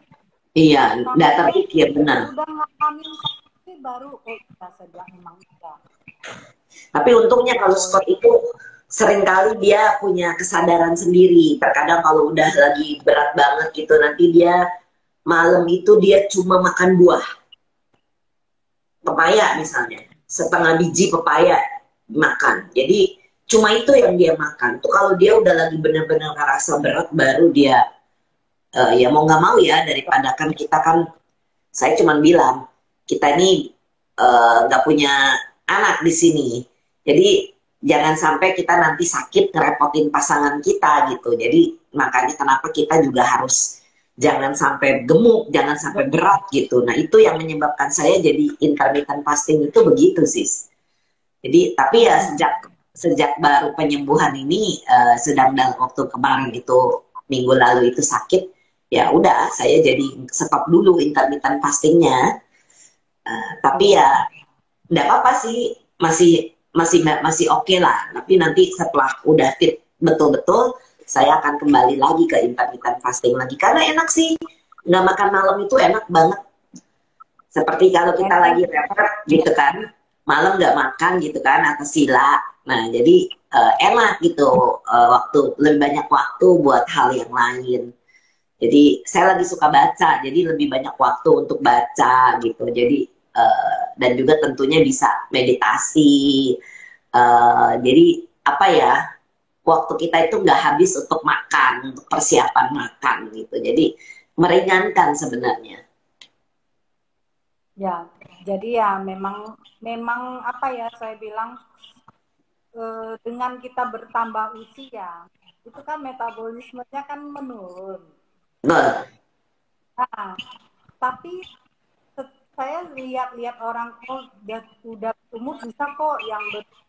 Iya, nggak terpikir, benar. Udah ngalamin sakit baru, kita sedang memang enggak. Tapi untungnya kalau Scott itu seringkali dia punya kesadaran sendiri. Terkadang kalau udah lagi berat banget gitu, nanti dia malam itu dia cuma makan buah. Pepaya misalnya, setengah biji pepaya makan. Jadi cuma itu yang dia makan. Tuh kalau dia udah lagi bener-bener ngerasa berat, baru dia ya mau nggak mau ya, daripada kan kita kan, saya cuma bilang kita ini nggak punya anak di sini, jadi jangan sampai kita nanti sakit ngerepotin pasangan kita gitu. Jadi makanya kenapa kita juga harus jangan sampai gemuk, jangan sampai berat gitu. Nah itu yang menyebabkan saya jadi intermittent fasting itu begitu sis. Jadi tapi ya sejak baru penyembuhan ini, sedang dalam waktu kemarin itu minggu lalu itu sakit, ya udah saya jadi stop dulu intermittent fastingnya. Tapi ya nggak apa-apa sih, masih oke lah. Tapi nanti setelah udah fit betul-betul, saya akan kembali lagi ke intermittent fasting lagi, karena enak sih, nggak makan malam itu enak banget. Seperti kalau kita lagi repot gitu kan, malam nggak makan gitu kan, atas sila. Nah jadi enak gitu, waktu lebih banyak waktu buat hal yang lain. Jadi saya lagi suka baca, jadi lebih banyak waktu untuk baca gitu. Jadi dan juga tentunya bisa meditasi. Jadi apa ya, waktu kita itu nggak habis untuk makan, untuk persiapan makan gitu. Jadi meringankan sebenarnya. Ya, jadi ya memang apa ya saya bilang, dengan kita bertambah usia itu kan metabolismenya kan menurun. Nah, tapi saya lihat orang udah umur bisa kok yang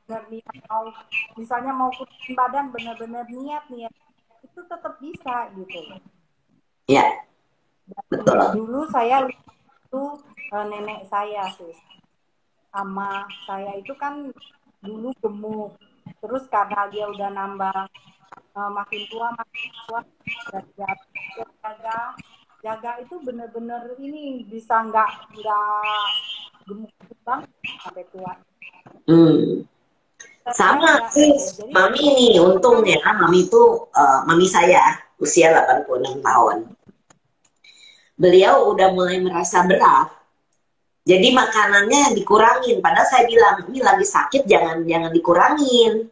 benar niat mau, misalnya mau kurusin badan, benar-benar niat itu tetap bisa gitu. Ya, betul. Dulu saya itu nenek saya sih, sama saya itu kan dulu gemuk, terus karena dia udah nambah makin tua dan jaga, jaga itu bener-bener ini bisa nggak gemuk banget sampai tua. Sama sih, Jadi mami ini untungnya, mami itu mami saya usia 86 tahun. Beliau udah mulai merasa berat. Jadi makanannya dikurangin. Padahal saya bilang, ini lagi sakit jangan dikurangin.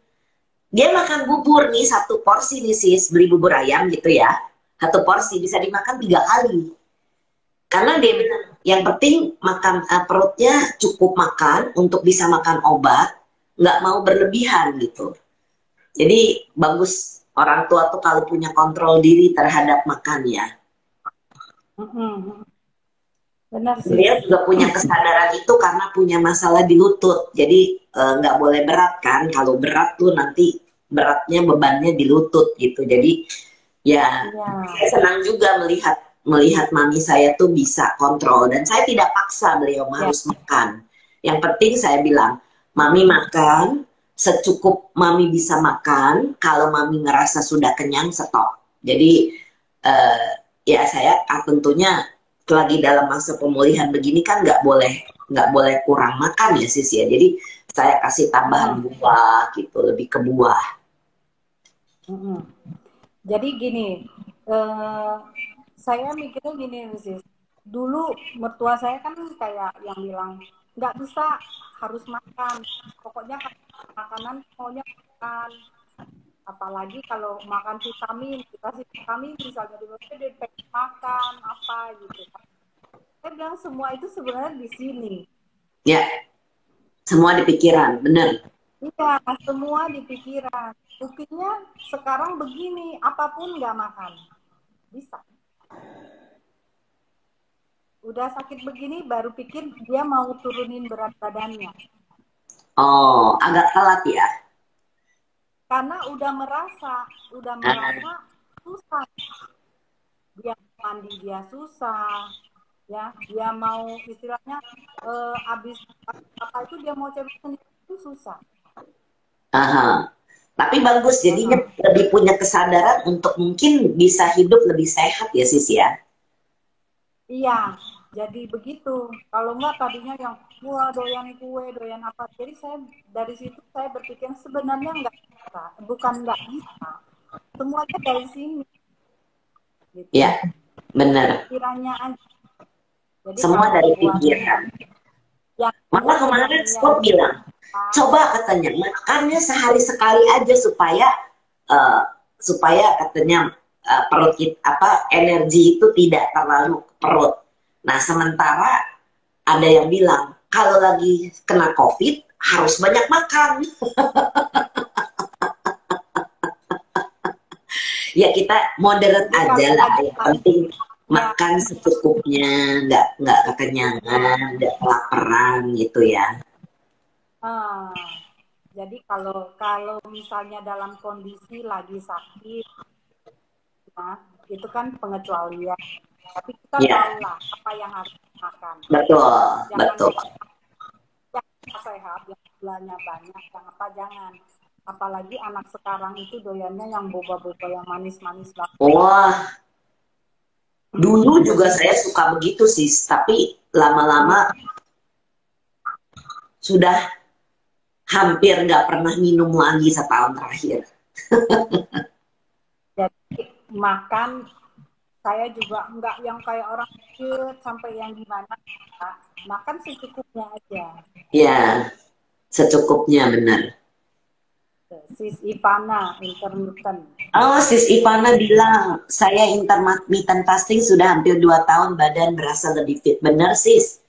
Dia makan bubur nih, satu porsi nih sis, beli bubur ayam gitu ya. Satu porsi bisa dimakan 3 kali. Karena dia bilang, yang penting makan perutnya cukup makan untuk bisa makan obat, nggak mau berlebihan gitu. Jadi bagus orang tua tuh kalau punya kontrol diri terhadap makan ya. benar sih. Beliau juga punya kesadaran itu karena punya masalah di lutut. Jadi nggak boleh berat kan. Kalau berat tuh nanti beratnya bebannya di lutut gitu. Jadi ya saya senang juga melihat mami saya tuh bisa kontrol. Dan saya tidak paksa beliau harus makan. Yang penting saya bilang, mami makan secukup mami bisa makan. Kalau mami ngerasa sudah kenyang, stop. Jadi ya saya tentunya lagi dalam masa pemulihan begini kan nggak boleh kurang makan ya sis ya. Jadi saya kasih tambahan buah gitu, lebih ke buah. Jadi gini, saya mikirnya gini sis. Dulu mertua saya kan kayak yang bilang nggak bisa harus makan, pokoknya makanan maunya makan. Apalagi kalau makan vitamin, dikasih vitamin misalnya dia pengen makan apa gitu. Saya bilang semua itu sebenarnya di sini. Ya, semua di pikiran, bener. Iya, semua di pikiran. Buktinya sekarang begini, apapun nggak makan. Bisa. Udah sakit begini, baru pikir dia mau turunin berat badannya. Oh, agak telat ya? Karena udah merasa susah. Dia mandi dia susah. Ya, dia mau istilahnya habis apa itu dia mau cewek sendiri itu susah. Aha. Tapi bagus, jadinya lebih punya kesadaran untuk mungkin bisa hidup lebih sehat ya sis ya. Iya, jadi begitu. Kalau enggak tadinya yang wah doyan kue, doyan apa. Jadi saya dari situ saya berpikir sebenarnya enggak bisa, bukan enggak bisa. Semuanya dari sini. Gitu. Ya, benar. Kiranya aja. Jadi semua dari pikiran. Malah kemarin Scott bilang, coba katanya makannya sehari sekali aja supaya katanya perut kita, energi itu tidak terlalu ke perut. Nah sementara ada yang bilang kalau lagi kena COVID harus banyak makan. Ya kita moderate aja lah, yang penting makan secukupnya, nggak kekenyangan, nggak kelaparan gitu ya. Jadi kalau misalnya dalam kondisi lagi sakit, nah, itu kan pengecualian. Tapi kita tahu lah apa yang harus makan. Betul, betul. Yang sehat, yang gulanya banyak, yang apa jangan. Apalagi anak sekarang itu doyannya yang boba-boba, yang manis-manis banget. Wah, dulu juga saya suka begitu sih, tapi lama-lama sudah hampir nggak pernah minum lagi setahun terakhir. Jadi makan saya juga nggak yang kayak orang kecil sampai yang gimana, makan secukupnya aja. Ya, secukupnya benar. Sis Ivana intermittent. Oh, Sis Ivana bilang saya intermittent fasting sudah hampir 2 tahun, badan berasa lebih fit. Benar sis.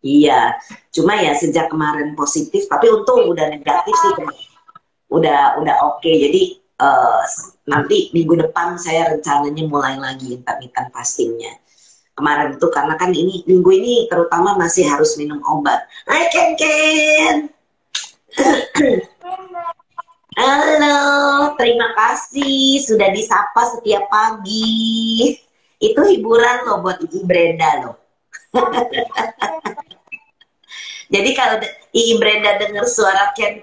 Iya, cuma ya sejak kemarin positif, tapi untung udah negatif sih, udah oke. Jadi nanti minggu depan saya rencananya mulai lagi intermittent fastingnya. Kemarin itu karena kan ini minggu ini terutama masih harus minum obat. Hai Ken. Halo, terima kasih sudah disapa setiap pagi. Itu hiburan loh buat Ibu Brenda loh. Jadi kalau Ibu Brenda dengar suara Ken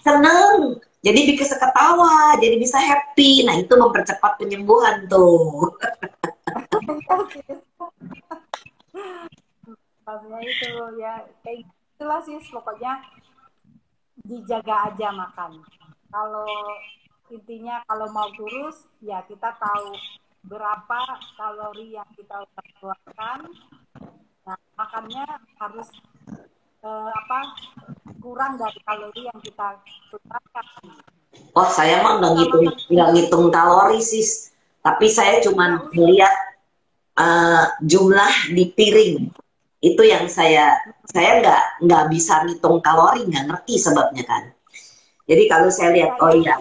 seneng, jadi bisa ketawa, jadi bisa happy. Nah itu mempercepat penyembuhan tuh. sis. Maksudnya itu ya kayak itulah sih, pokoknya dijaga aja makan. Kalau intinya kalau mau kurus ya kita tahu berapa kalori yang kita keluarkan. Nah, makannya harus kurang dari kalori yang kita keluarkan. Oh, saya mah nggak ngitung kalori sis, tapi saya cuma melihat jumlah di piring. Itu yang saya nggak bisa ngitung kalori, nggak ngerti sebabnya kan. Jadi kalau saya lihat, oh iya,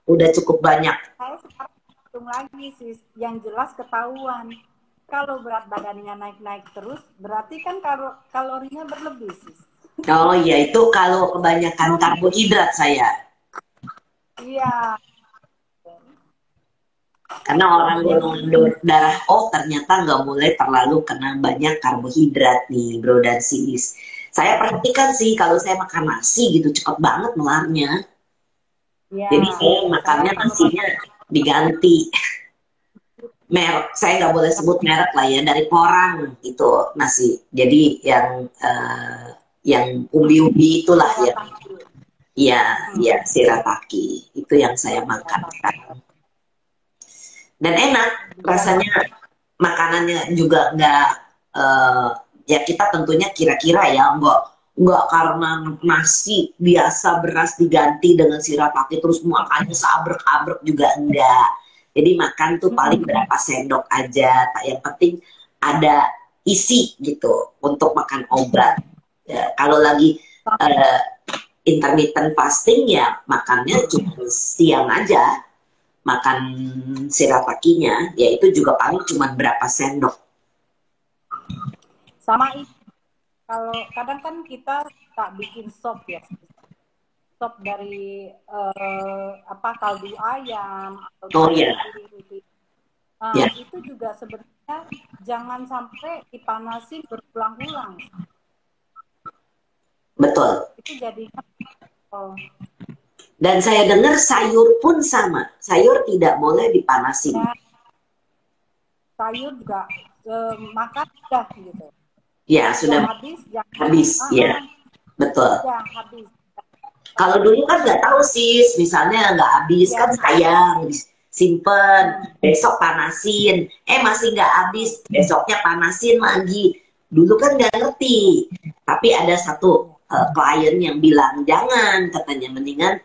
udah cukup banyak. Saya sekarang hitung lagi sis, yang jelas ketahuan. Kalau berat badannya naik-naik terus, berarti kan kalorinya berlebih sis. Oh iya, itu kalau kebanyakan karbohidrat saya. Iya. Karena orang donor darah, oh ternyata nggak boleh terlalu kena banyak karbohidrat nih bro dan sis. Saya perhatikan sih kalau saya makan nasi gitu cepet banget melarnya. Ya, jadi saya makannya nasinya diganti merek, saya nggak boleh sebut merek lah ya, dari Porang itu nasi. Jadi yang umbi-umbi itulah ya. Iya, shirataki itu yang saya makan sekarang. Dan enak rasanya, makanannya juga nggak ya kita tentunya kira-kira ya nggak karena nasi biasa beras diganti dengan shirataki terus makannya seabrek-abrek juga enggak. Jadi makan tuh paling berapa sendok aja, yang penting ada isi gitu untuk makan obat. Ya, kalau lagi intermittent fasting ya makannya cuma siang aja, makan shiratakinya, ya itu juga paling cuma berapa sendok. Sama itu, kalau kadang kan kita tak bikin sop ya, sop dari kaldu ayam atau itu juga sebenarnya jangan sampai dipanasin berulang-ulang. Betul. Itu jadinya dan saya dengar sayur pun sama, sayur tidak boleh dipanasin. Ya, sayur juga makan sudah gitu. Ya sudah habis ya, betul. Ya, habis. Kalau dulu kan nggak tahu sis, misalnya nggak habis kan sayang, simpen, besok panasin, masih nggak habis, besoknya panasin lagi. Dulu kan nggak ngerti, tapi ada satu klien yang bilang jangan, katanya mendingan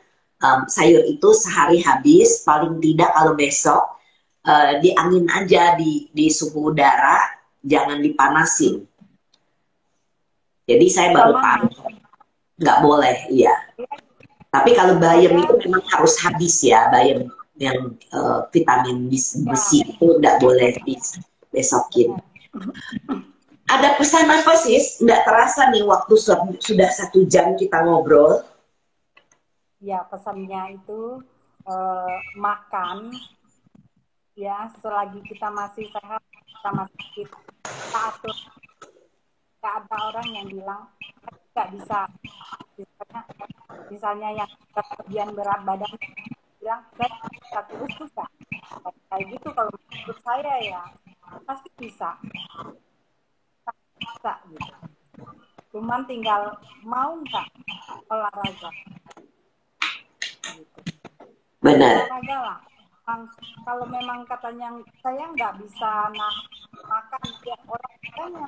sayur itu sehari habis, paling tidak kalau besok di angin aja, di suhu udara, jangan dipanasin. Jadi saya baru tahu nggak boleh, iya. Tapi kalau bayam itu memang harus habis ya, bayam yang vitamin besi itu nggak boleh dibesokin. Ada pesan apa sis? Nggak terasa nih waktu sudah 1 jam kita ngobrol. Ya, pesannya itu makan ya selagi kita masih sehat, kita masih kita atur. Nggak ada orang yang bilang nggak bisa, misalnya yang kelebihan berat badan bilang saya bisa kurus juga kayak gitu. Kalau menurut saya ya pasti bisa gitu. Cuman tinggal mau nggak olahraga gitu. Benar. Olahraga lah. Kalau memang katanya saya nggak bisa makan tiap orang katanya,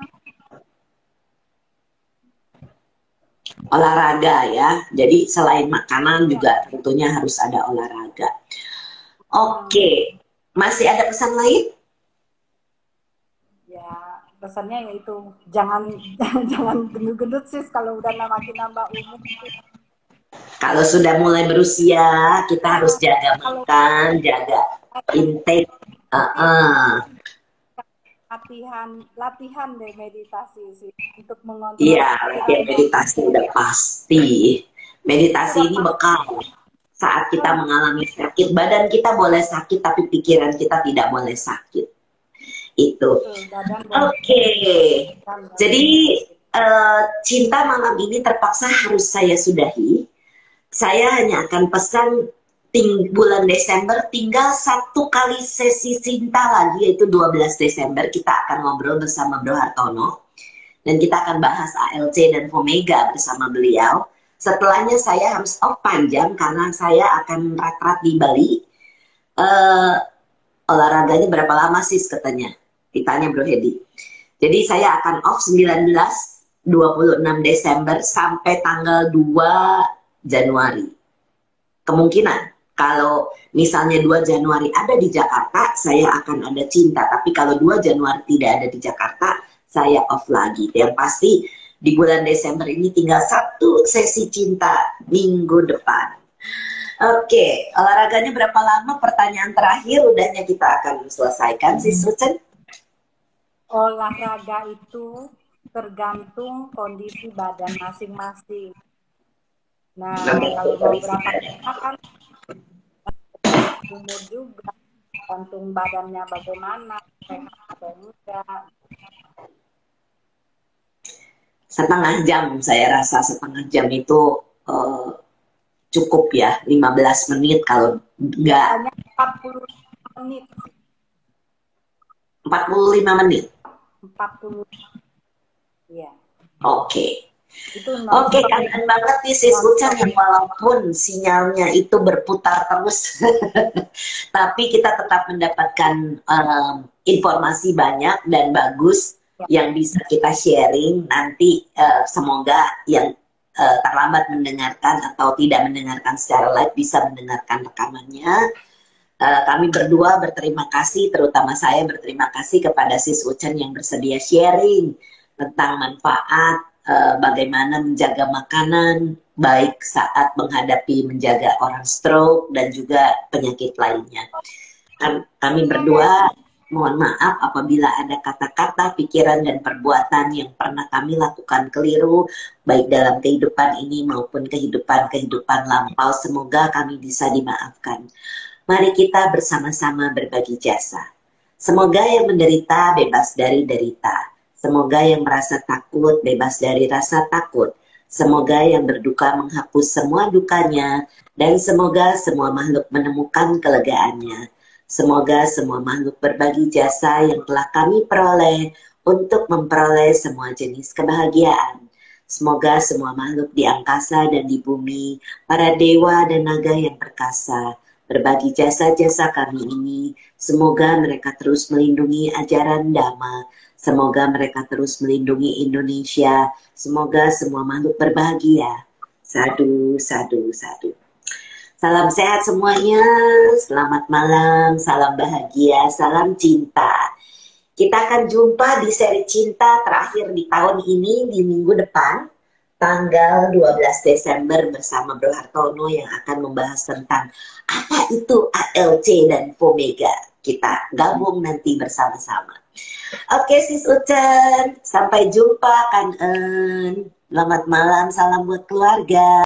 olahraga ya. Jadi selain makanan juga tentunya harus ada olahraga. Oke. Masih ada pesan lain? Ya, pesannya yaitu jangan gendut-gendut sis kalau udah makin nambah umur. Kalau sudah mulai berusia, kita harus jaga makan, jaga intake. Latihan deh meditasi sih untuk mengontrol. Iya, latihan meditasi udah pasti. Meditasi ini bekal saat kita mengalami sakit. Badan kita boleh sakit, tapi pikiran kita tidak boleh sakit. Itu. Oke. Jadi cinta malam ini terpaksa harus saya sudahi. Saya hanya akan pesan bulan Desember tinggal satu kali sesi cinta lagi, yaitu 12 Desember kita akan ngobrol bersama Bro Hartono dan kita akan bahas ALC dan Omega bersama beliau. Setelahnya saya harus off panjang karena saya akan rat-rat di Bali. Olahraganya berapa lama sih katanya? Ditanya Bro Hedi. Jadi saya akan off 19, 26 Desember sampai tanggal 2 Januari. Kemungkinan kalau misalnya 2 Januari ada di Jakarta, saya akan ada cinta. Tapi kalau 2 Januari tidak ada di Jakarta, saya off lagi. Yang pasti di bulan Desember ini tinggal satu sesi cinta minggu depan. Oke, olahraganya berapa lama? Pertanyaan terakhir, udahnya kita akan selesaikan sih, Sucen. Olahraga itu tergantung kondisi badan masing-masing. Nah, kalau beberapa kan umur juga, tergantung badannya bagaimana, sehat atau enggak. Setengah jam, saya rasa setengah jam itu cukup ya, 15 menit kalau enggak. Hanya 45 menit. 45 menit? 40. Iya. Oke. Oke, kangen banget nih sis Ucan yang walaupun sinyalnya itu berputar terus, tapi kita tetap mendapatkan informasi banyak dan bagus yang bisa kita sharing. Nanti semoga yang terlambat mendengarkan atau tidak mendengarkan secara live bisa mendengarkan rekamannya. Kami berdua berterima kasih, terutama saya berterima kasih kepada sis Ucan yang bersedia sharing tentang manfaat bagaimana menjaga makanan baik saat menjaga orang stroke dan juga penyakit lainnya. Kami berdua mohon maaf apabila ada kata-kata, pikiran, dan perbuatan yang pernah kami lakukan keliru, baik dalam kehidupan ini maupun kehidupan lampau. Semoga kami bisa dimaafkan. Mari kita bersama-sama berbagi jasa. Semoga yang menderita bebas dari derita. Semoga yang merasa takut bebas dari rasa takut. Semoga yang berduka menghapus semua dukanya. Dan semoga semua makhluk menemukan kelegaannya. Semoga semua makhluk berbagi jasa yang telah kami peroleh untuk memperoleh semua jenis kebahagiaan. Semoga semua makhluk di angkasa dan di bumi, para dewa dan naga yang perkasa, berbagi jasa-jasa kami ini. Semoga mereka terus melindungi ajaran Dhamma. Semoga mereka terus melindungi Indonesia. Semoga semua makhluk berbahagia. Sadu, sadu, sadu. Salam sehat semuanya, selamat malam, salam bahagia, salam cinta. Kita akan jumpa di seri cinta terakhir di tahun ini, di minggu depan, tanggal 12 Desember bersama Bro Hartono yang akan membahas tentang apa itu ALC dan Omega. Kita gabung nanti bersama-sama. Oke sis Ucan, sampai jumpa Kan En. Selamat malam, salam buat keluarga.